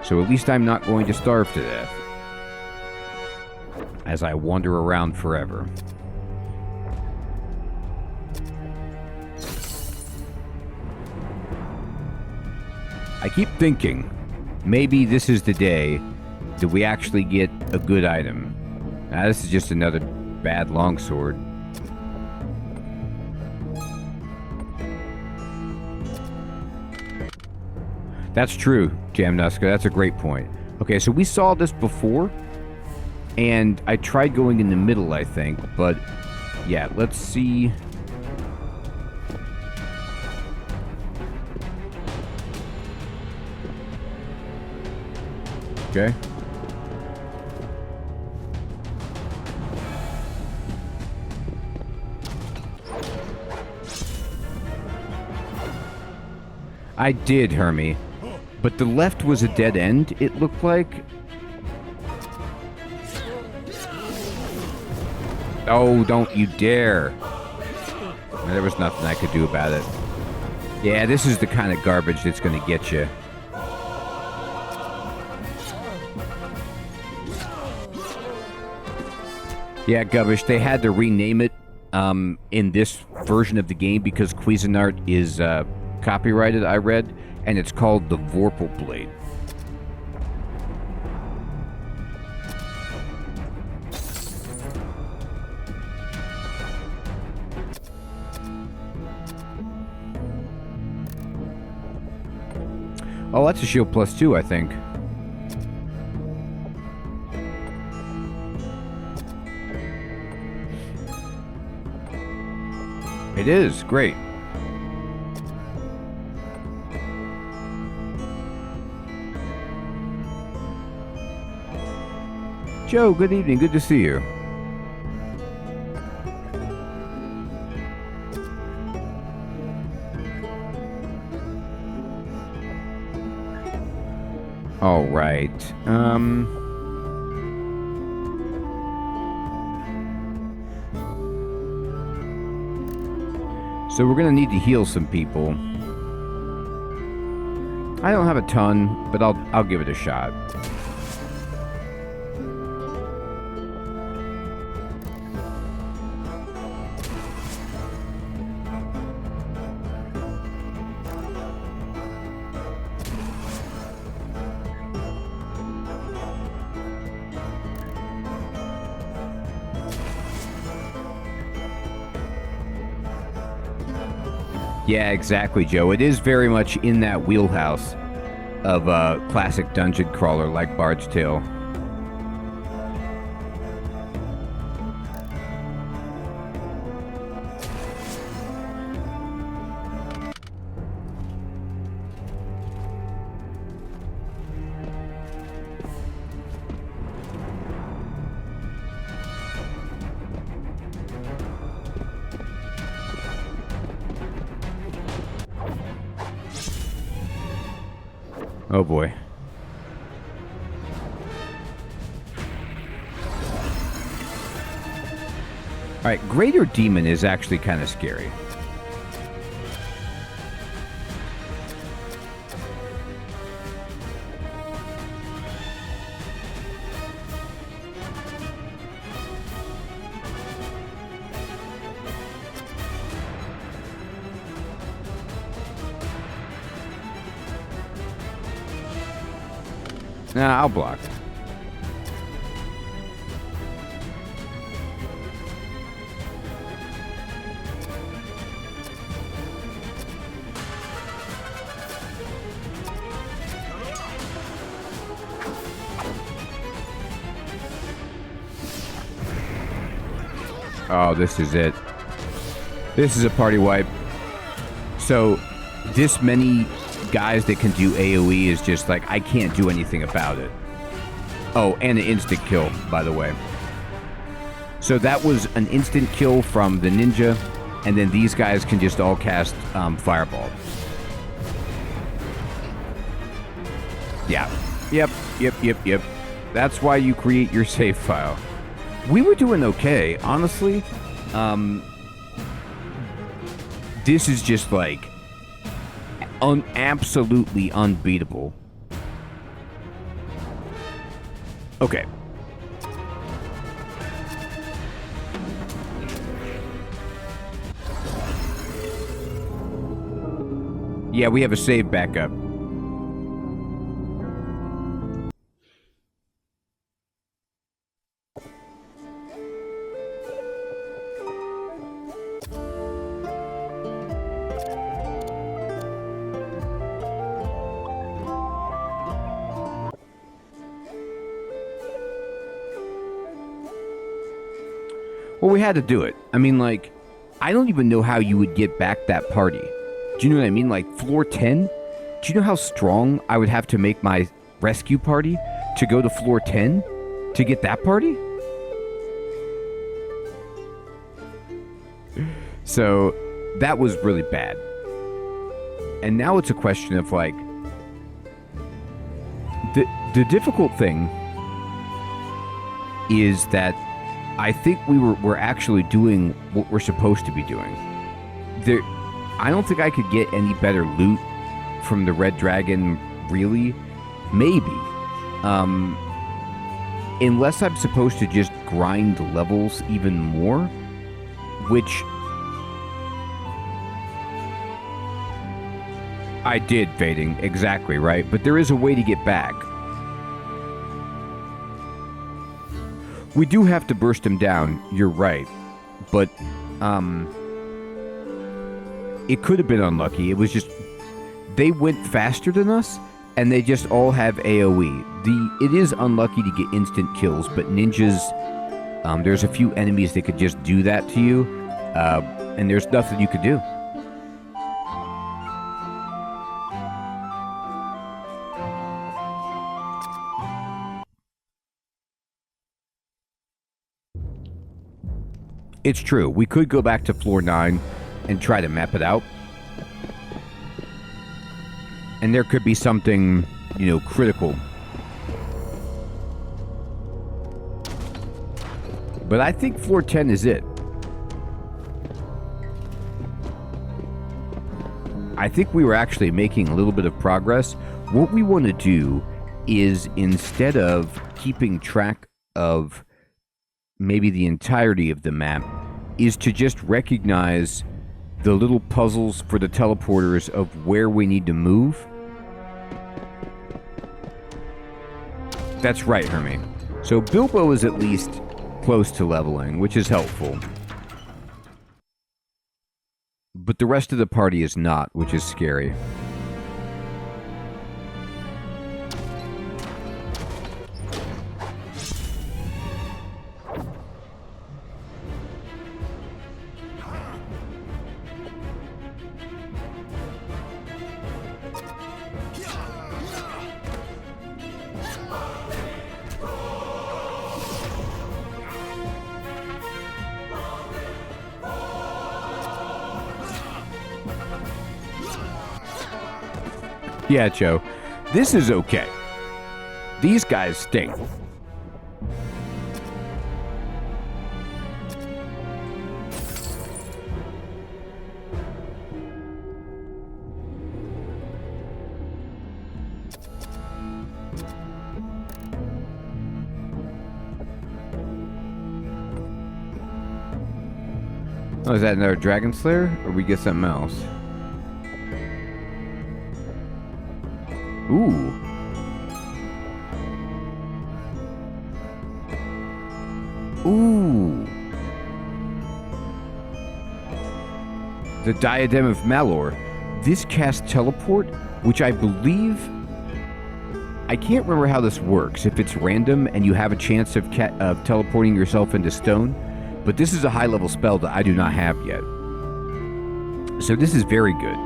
So at least I'm not going to starve to death as I wander around forever. I keep thinking, maybe this is the day that we actually get a good item. Now, this is just another bad longsword. That's true, Jamnuska. That's a great point. Okay, so we saw this before, and I tried going in the middle, I think, but yeah, let's see. Okay. I did, Hermie. But the left was a dead end, it looked like. Oh, don't you dare. There was nothing I could do about it. Yeah, this is the kind of garbage that's going to get you. Yeah, Gubbish, they had to rename it in this version of the game because Cuisinart is copyrighted, I read, and it's called the Vorpal Blade. Oh, that's a shield +2, I think. It is. Great. Joe, good evening. Good to see you. All right. So we're gonna need to heal some people. I don't have a ton, but I'll give it a shot. Yeah, exactly, Joe. It is very much in that wheelhouse of a classic dungeon crawler like Bard's Tale. Oh boy. Alright, Greater Demon is actually kind of scary. Nah, I'll block. Oh, this is it. This is a party wipe. So, this many guys that can do AoE is just like, I can't do anything about it. Oh, and an instant kill, by the way. So that was an instant kill from the ninja, and then these guys can just all cast Fireball. Yeah. Yep. That's why you create your save file. We were doing okay, honestly. This is just like absolutely unbeatable. Okay. Yeah, we have a save backup. Well, we had to do it. I mean, like, I don't even know how you would get back that party. Do you know what I mean? Like, floor 10? Do you know how strong I would have to make my rescue party to go to floor 10 to get that party? So, that was really bad. And now it's a question of, like, the difficult thing is that I think we're actually doing what we're supposed to be doing. I don't think I could get any better loot from the Red Dragon, really. Maybe. Unless I'm supposed to just grind levels even more, which I did, Fading, exactly, right? But there is a way to get back. We do have to burst him down, you're right. But, it could have been unlucky. It was just, they went faster than us, and they just all have AoE. It is unlucky to get instant kills, but ninjas, there's a few enemies that could just do that to you, and there's nothing you could do. It's true. We could go back to floor 9 and try to map it out. And there could be something, critical. But I think floor 10 is it. I think we were actually making a little bit of progress. What we want to do is, instead of keeping track of maybe the entirety of the map, is to just recognize the little puzzles for the teleporters of where we need to move. That's right, Hermie. So Bilbo is at least close to leveling, which is helpful. But the rest of the party is not, which is scary. Yeah, Joe. This is okay. These guys stink. Oh, is that another Dragon Slayer? Or we get something else? Ooh. Ooh. The Diadem of Malor. This casts teleport, which I believe... I can't remember how this works, if it's random and you have a chance of teleporting yourself into stone, but this is a high-level spell that I do not have yet. So this is very good.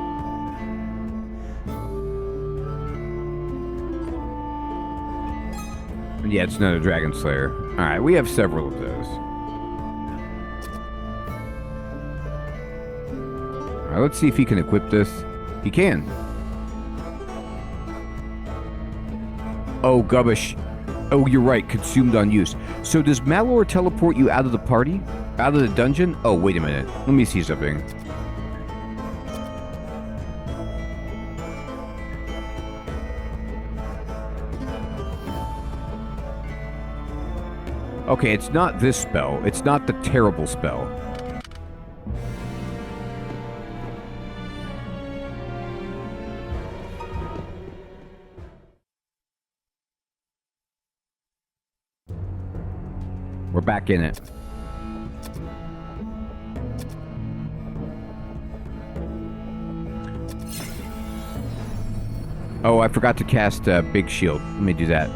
Yeah, it's another Dragon Slayer. Alright, we have several of those. Alright, let's see if he can equip this. He can. Oh, Gubbish. Oh, you're right. Consumed on use. So does Malor teleport you out of the party? Out of the dungeon? Oh, wait a minute. Let me see something. Okay, it's not this spell. It's not the terrible spell. We're back in it. Oh, I forgot to cast Big Shield. Let me do that.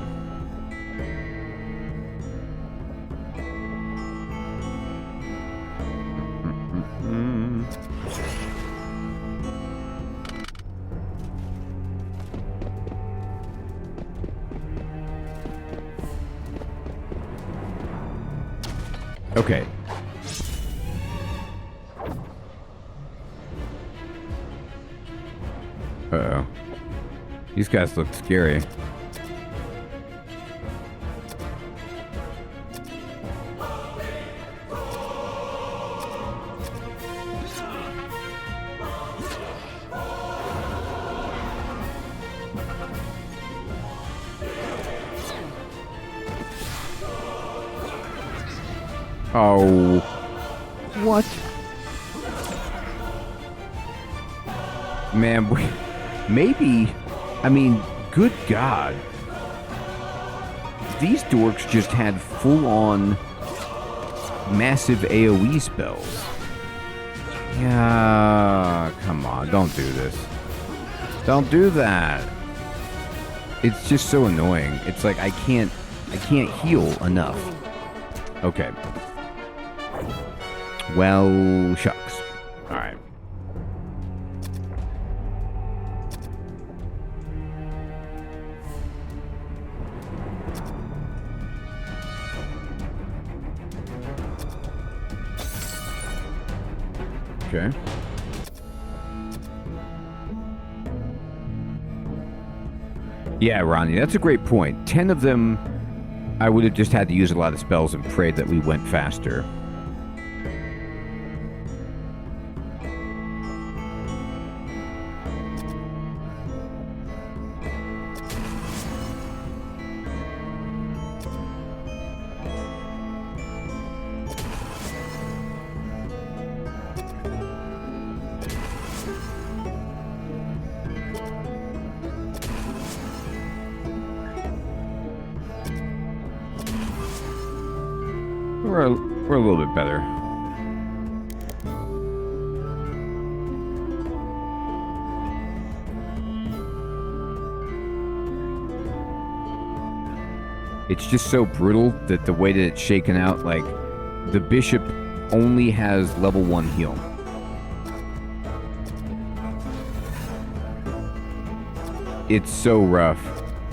Okay. Uh-oh. These guys look scary. Oh. What? Man, maybe... I mean, good God. These dorks just had full-on massive AoE spells. Yeah, come on, don't do this. Don't do that. It's just so annoying. It's like I can't heal enough. Okay. Well, shucks. All right. Okay. Yeah, Ronnie, that's a great point. 10 of them, I would have just had to use a lot of spells and pray that we went faster. We're a little bit better. It's just so brutal that the way that it's shaken out, like, the bishop only has level 1 heal. It's so rough.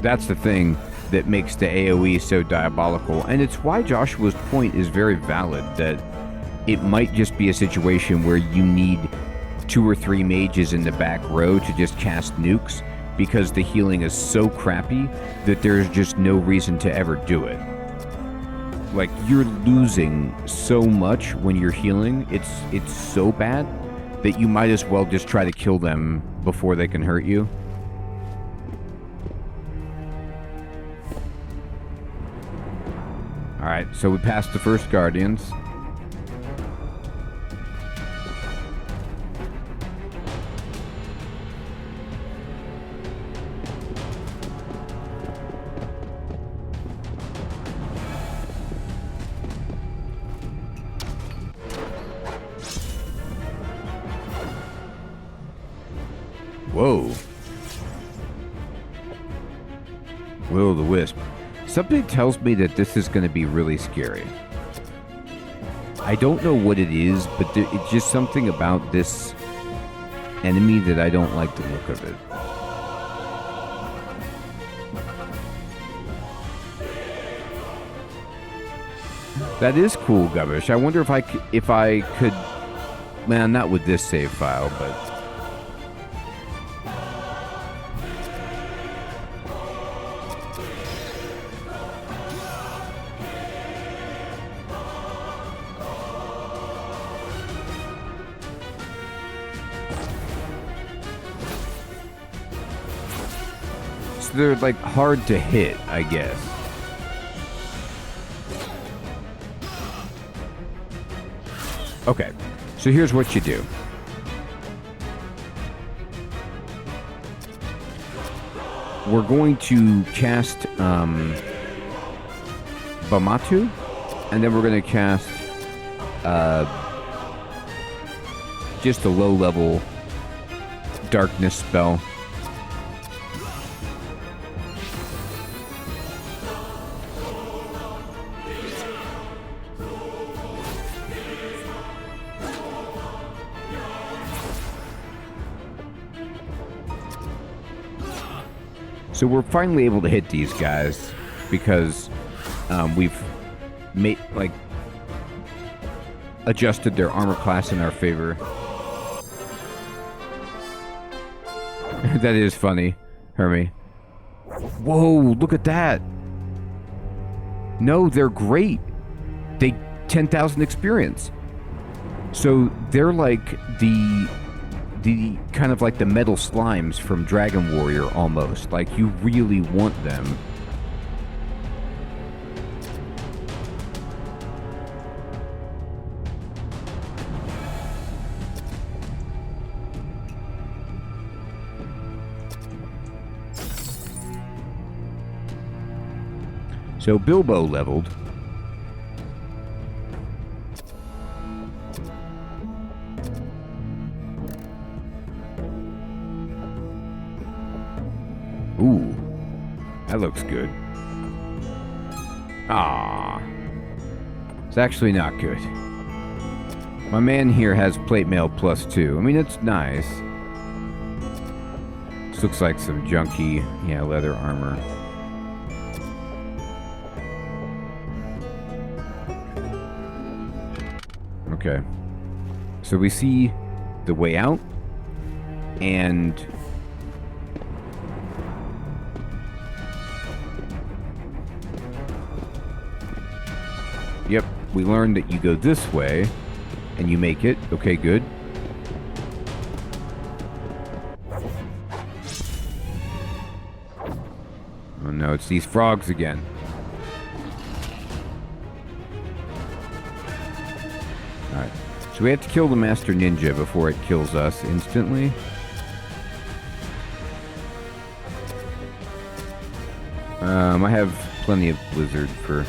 That's the thing that makes the AoE so diabolical. And it's why Joshua's point is very valid, that it might just be a situation where you need 2 or 3 mages in the back row to just cast nukes, because the healing is so crappy that there's just no reason to ever do it. Like, you're losing so much when you're healing. It's so bad that you might as well just try to kill them before they can hurt you. Alright, so we passed the first Guardians. Whoa. Will o' the Wisp. Something tells me that this is going to be really scary. I don't know what it is, but it's just something about this enemy that I don't like the look of it. That is cool, Gubbish. I wonder if I could... Man, not with this save file, but... They're like hard to hit, I guess. Okay, so here's what you do. We're going to cast Bamatu, and then we're going to cast just a low-level darkness spell. So we're finally able to hit these guys because we've made, like, adjusted their armor class in our favor. That is funny, Hermie. Whoa, look at that. No, they're great. They 10,000 experience. So they're like the kind of like the metal slimes from Dragon Warrior almost. Like you really want them. So Bilbo leveled. Ooh, that looks good. Ah, it's actually not good. My man here has plate mail +2. I mean, it's nice. This looks like some junky, yeah, leather armor. Okay. So we see the way out, and yep, we learned that you go this way, and you make it. Okay, good. Oh no, it's these frogs again. Alright, so we have to kill the Master Ninja before it kills us instantly. I have plenty of Blizzard for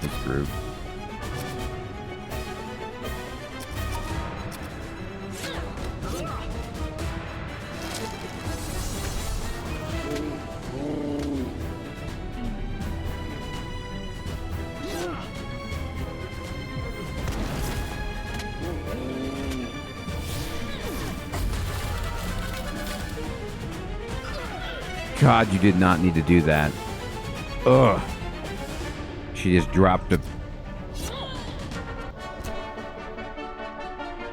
this group. God, you did not need to do that. Ugh. She just dropped a...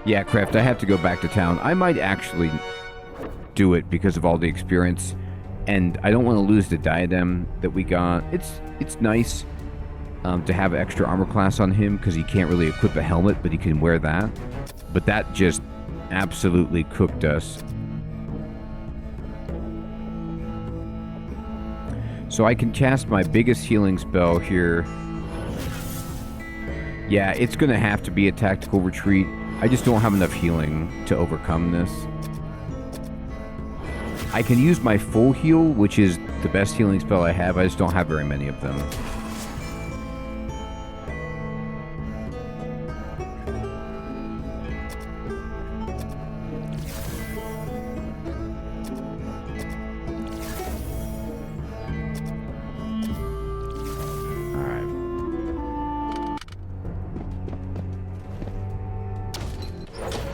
Yeah, Kraft, I have to go back to town. I might actually do it because of all the experience. And I don't want to lose the diadem that we got. It's nice to have extra armor class on him because he can't really equip a helmet, but he can wear that. But that just absolutely cooked us. So I can cast my biggest healing spell here. Yeah, it's going to have to be a tactical retreat. I just don't have enough healing to overcome this. I can use my full heal, which is the best healing spell I have. I just don't have very many of them.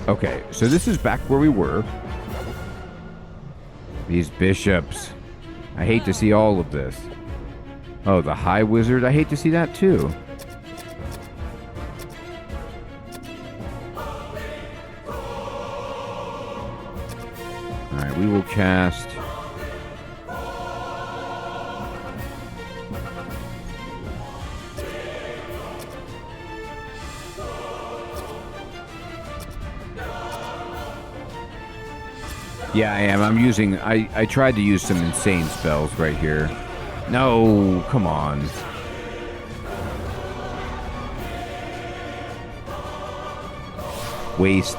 Okay, so this is back where we were. These bishops. I hate to see all of this. Oh, the High Wizard. I hate to see that too. Alright, we will cast... Yeah, I am. I'm using... I tried to use some insane spells right here. No, come on. Waste.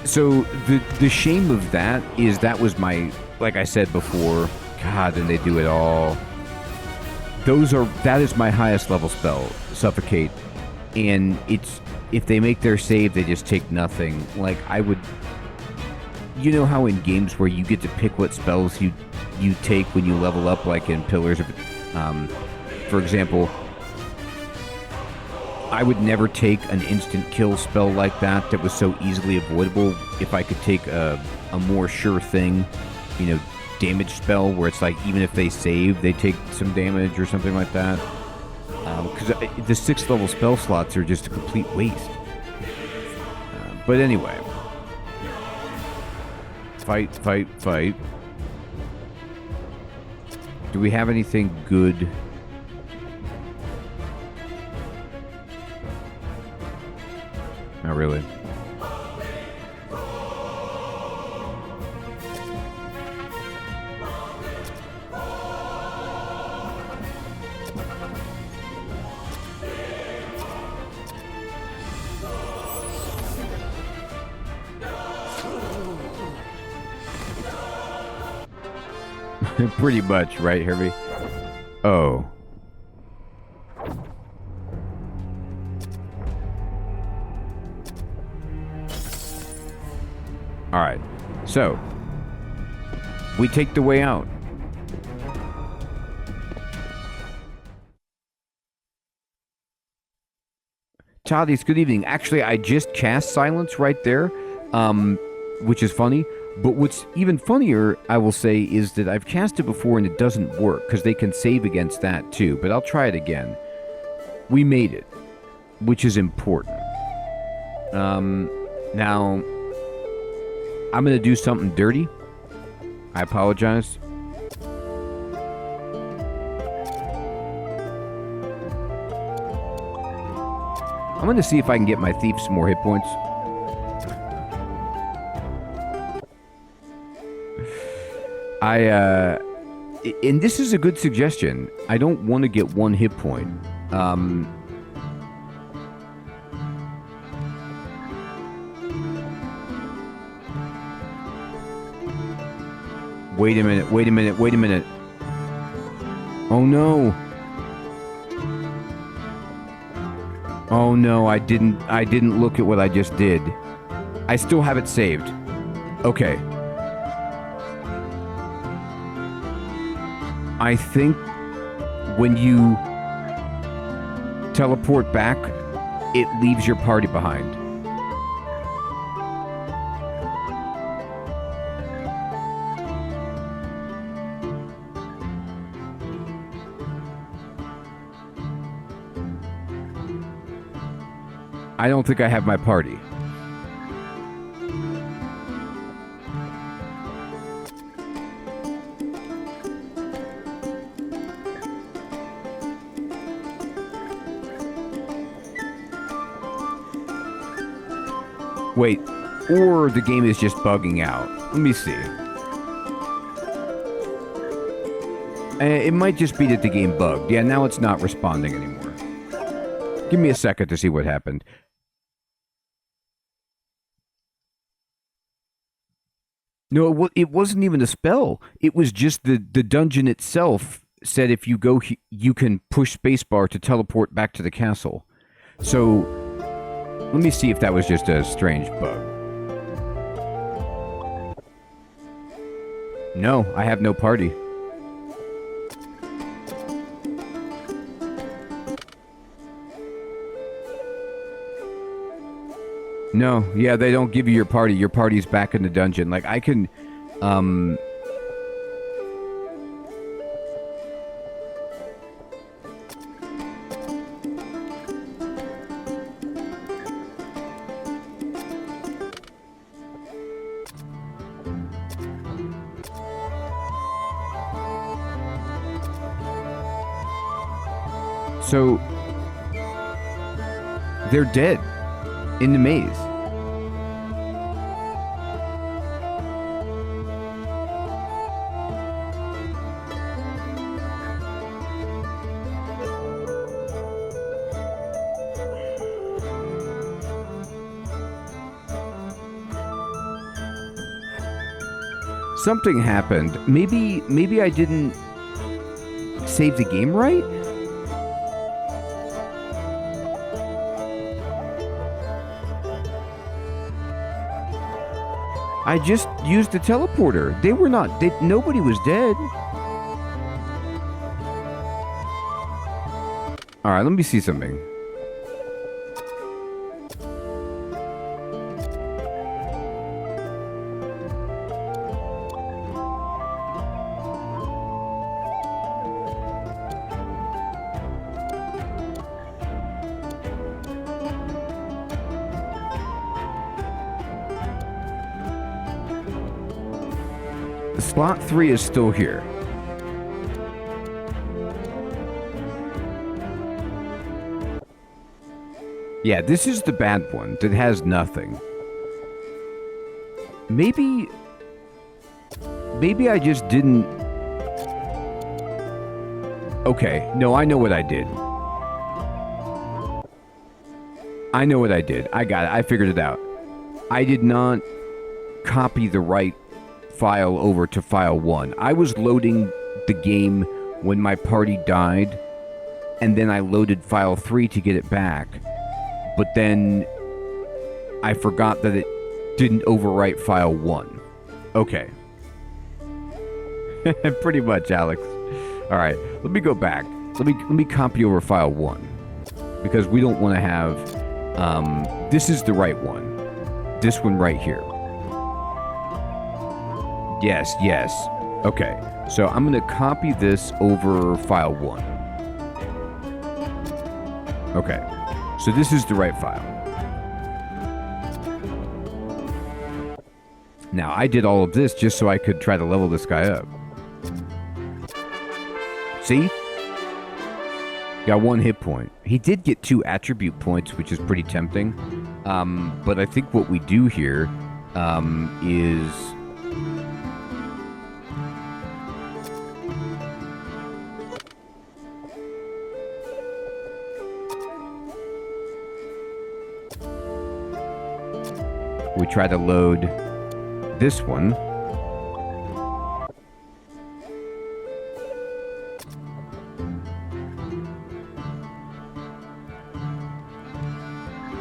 So the shame of that is that was my... Like I said before... God, and they do it all. That is my highest level spell. Suffocate. And it's... If they make their save, they just take nothing. Like, I would... You know how in games where you get to pick what spells you take when you level up, like in Pillars of... for example, I would never take an instant kill spell like that was so easily avoidable if I could take a more sure thing, damage spell where it's like even if they save, they take some damage or something like that. Because the 6th level spell slots are just a complete waste. But anyway... Fight, fight, fight. Do we have anything good? Not really. Pretty much, right, Herbie? Oh. Alright. So, we take the way out. Toddy's good evening. Actually, I just cast silence right there, which is funny. But what's even funnier, I will say, is that I've cast it before and it doesn't work, because they can save against that too. But I'll try it again. We made it, which is important. Now, I'm going to do something dirty. I apologize. I'm going to see if I can get my thief some more hit points. And this is a good suggestion. I don't want to get one hit point. Wait a minute, wait a minute, wait a minute. Oh no. Oh no, I didn't look at what I just did. I still have it saved. Okay. I think when you teleport back, it leaves your party behind. I don't think I have my party. Wait, or the game is just bugging out. Let me see. It might just be that the game bugged. Yeah, now it's not responding anymore. Give me a second to see what happened. No, it wasn't even a spell. It was just the dungeon itself said if you go, you can push spacebar to teleport back to the castle. So, let me see if that was just a strange bug. No, I have no party. No, yeah, they don't give you your party. Your party's back in the dungeon. Like, I can, So, they're dead in the maze. Something happened. Maybe I didn't save the game right? I just used the teleporter. They were not... nobody was dead. Alright, let me see something. Slot 3 is still here. Yeah, this is the bad one that has nothing. Maybe I just didn't... Okay, no, I know what I did. I know what I did. I got it. I figured it out. I did not copy the right file over to file 1. I was loading the game when my party died, and then I loaded file 3 to get it back. But then I forgot that it didn't overwrite file 1. Okay. Pretty much, Alex. All right, let me go back. Let me copy over file 1 because we don't want to have. This is the right one. This one right here. Yes, yes. Okay, so I'm gonna copy this over file 1. Okay, so this is the right file. Now, I did all of this just so I could try to level this guy up. See? Got 1 hit point. He did get 2 attribute points, which is pretty tempting. But I think what we do here is... we try to load this one.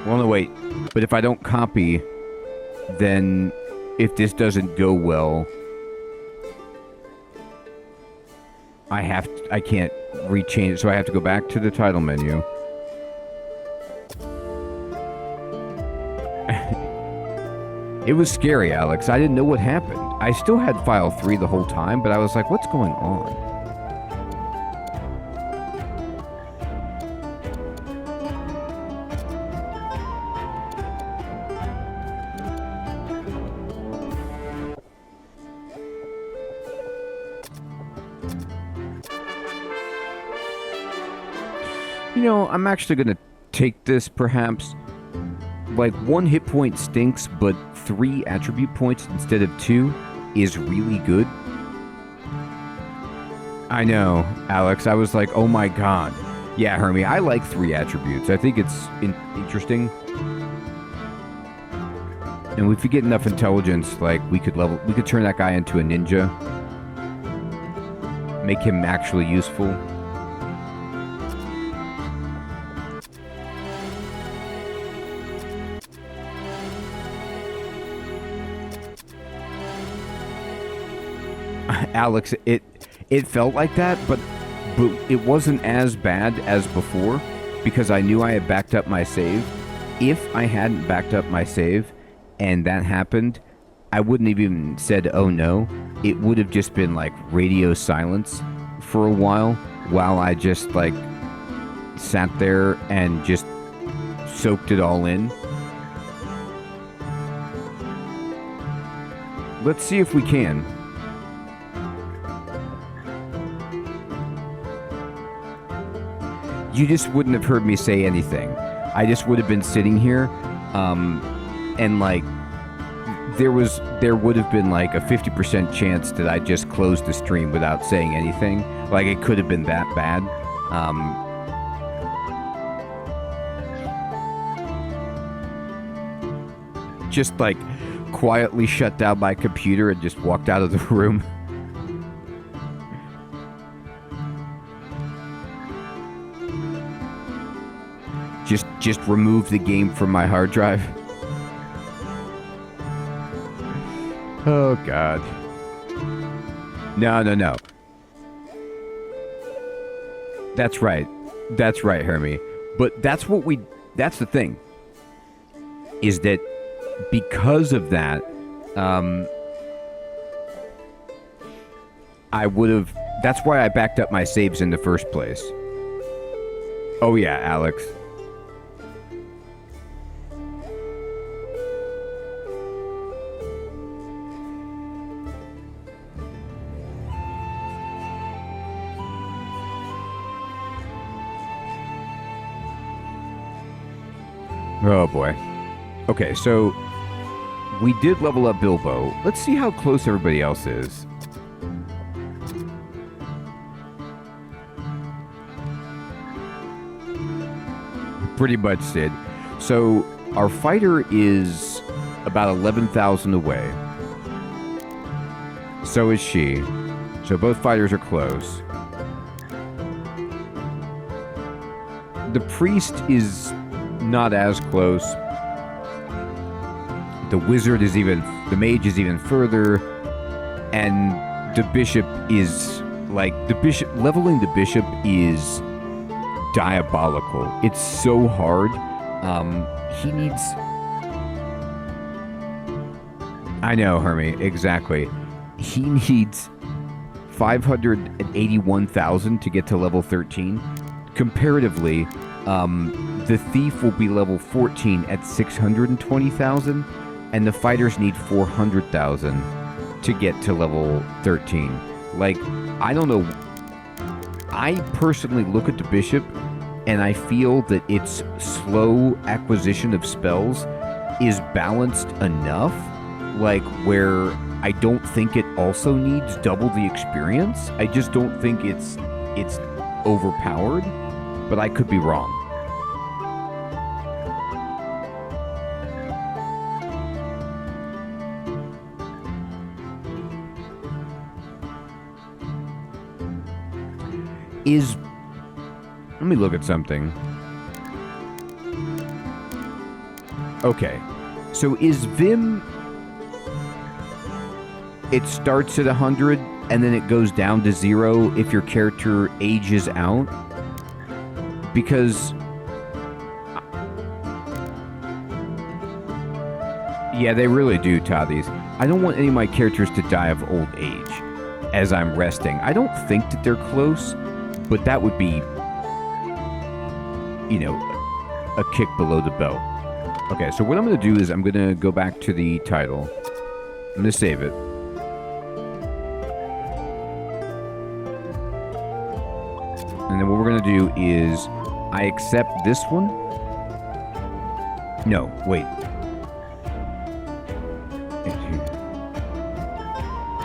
Well, no, wait. But if I don't copy, then if this doesn't go well, I can't rechange it. So I have to go back to the title menu. It was scary, Alex. I didn't know what happened. I still had file 3 the whole time, but I was like, what's going on? You know, I'm actually going to take this, perhaps. Like, 1 hit point stinks, but 3 attribute points instead of 2 is really good. I know, Alex. I was like, oh my god. Yeah, Hermie, I like 3 attributes. I think it's interesting. And if we get enough intelligence, like, we could turn that guy into a ninja. Make him actually useful. Alex, it felt like that, but it wasn't as bad as before because I knew I had backed up my save. If I hadn't backed up my save and that happened, I wouldn't have even said, oh no. It would have just been like radio silence for a while I just like sat there and just soaked it all in. Let's see if we can. You just wouldn't have heard me say anything. I just would have been sitting here, and like, there would have been like a 50% chance that I just closed the stream without saying anything. Like, it could have been that bad. Just like quietly shut down my computer and just walked out of the room. Just remove the game from my hard drive. Oh, God. No. That's right. That's right, Hermie. But that's the thing. Is that because of that, that's why I backed up my saves in the first place. Oh, yeah, Alex. Oh boy. Okay, so we did level up Bilbo. Let's see how close everybody else is. Pretty much, Sid. So our fighter is about 11,000 away. So is she. So both fighters are close. The priest is not as close. The wizard is even, the mage is even further, and the bishop is like, leveling the bishop is diabolical. It's so hard. He needs, I know, Hermie, exactly. He needs 581,000 to get to level 13. Comparatively, the thief will be level 14 at 620,000, and the fighters need 400,000 to get to level 13. Like, I don't know. I personally look at the bishop, and I feel that its slow acquisition of spells is balanced enough, like, where I don't think it also needs double the experience. I just don't think it's overpowered, but I could be wrong. Let me look at something. Okay, so is Vim, it starts at 100 and then it goes down to 0 if your character ages out? Because yeah, they really do, Toddies. I don't want any of my characters to die of old age as I'm resting. I don't think that they're close, but that would be, you know, a kick below the belt. Okay, so what I'm going to do is I'm going to go back to the title. I'm going to save it. And then what we're going to do is I accept this one. No, wait.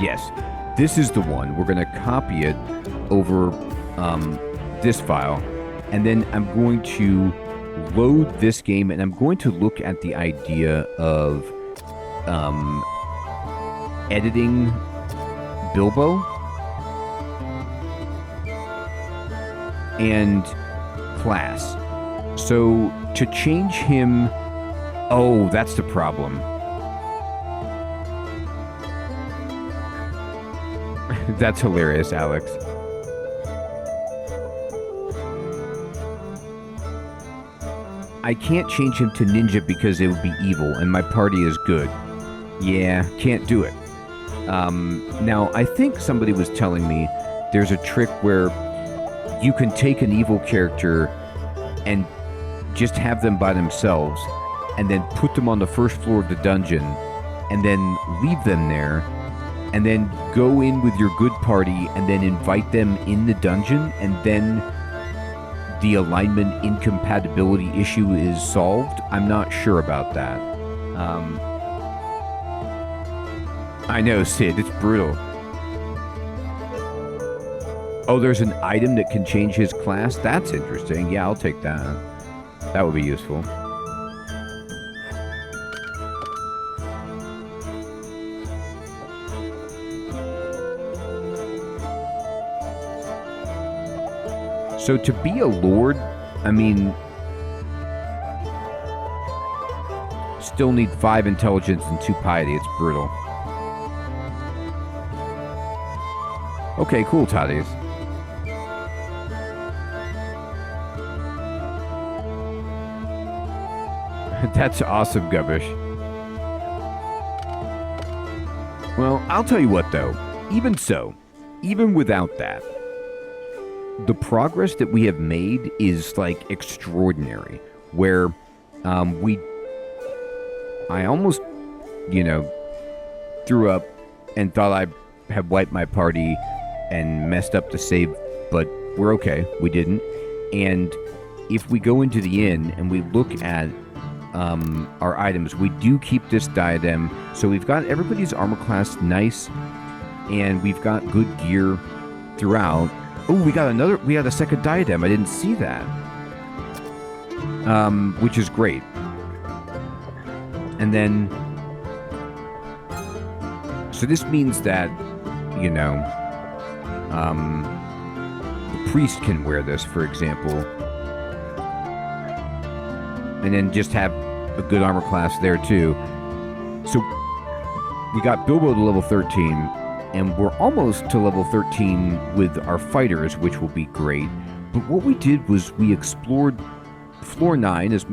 Yes, this is the one. We're going to copy it over this file, and then I'm going to load this game, and I'm going to look at the idea of editing Bilbo and class. So to change him, oh, that's the problem. That's hilarious, Alex. I can't change him to ninja because it would be evil, and my party is good. Yeah, can't do it. Now, I think somebody was telling me there's a trick where you can take an evil character and just have them by themselves, and then put them on the first floor of the dungeon, and then leave them there, and then go in with your good party, and then invite them in the dungeon, and then the alignment incompatibility issue is solved. I'm not sure about that. I know, Sid, it's brutal. Oh, there's an item that can change his class? That's interesting. Yeah, I'll take that. That would be useful. So to be a lord, I mean, still need 5 intelligence and 2 piety. It's brutal. Okay, cool, Toddies. That's awesome, Gubbish. Well, I'll tell you what, though. Even so, even without that, the progress that we have made is, like, extraordinary. Where I almost, you know, threw up and thought I had wiped my party and messed up the save, but we're okay. We didn't. And if we go into the inn and we look at our items, we do keep this diadem. So we've got everybody's armor class nice, and we've got good gear throughout. Oh, we got a second diadem. I didn't see that. Which is great. And then, so this means that, you know, the priest can wear this, for example, and then just have a good armor class there too. So we got Bilbo to level 13, and we're almost to level 13 with our fighters, which will be great. But what we did was we explored floor 9, is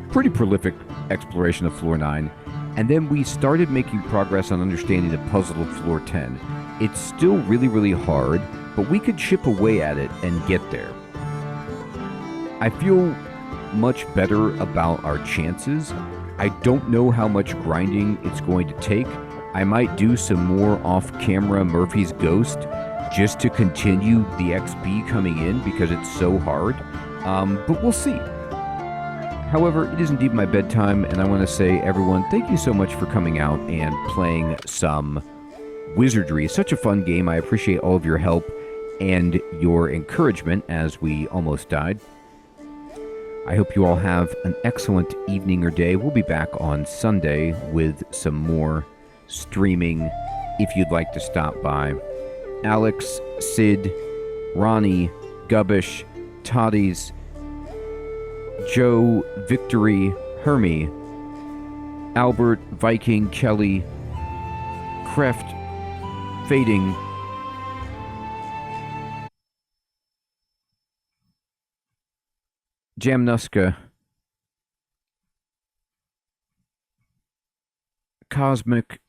pretty prolific exploration of floor 9, and then we started making progress on understanding the puzzle of floor 10. It's still really, really hard, but we could chip away at it and get there. I feel much better about our chances. I don't know how much grinding it's going to take. I might do some more off-camera Murphy's Ghost just to continue the XP coming in because it's so hard, but we'll see. However, it is indeed my bedtime, and I want to say, everyone, thank you so much for coming out and playing some Wizardry. Such a fun game. I appreciate all of your help and your encouragement as we almost died. I hope you all have an excellent evening or day. We'll be back on Sunday with some more streaming if you'd like to stop by. Alex, Sid, Ronnie, Gubbish, Toddies, Joe, Victory, Hermie, Albert, Viking, Kelly, Kreft, Fading, Jamnuska, Cosmic,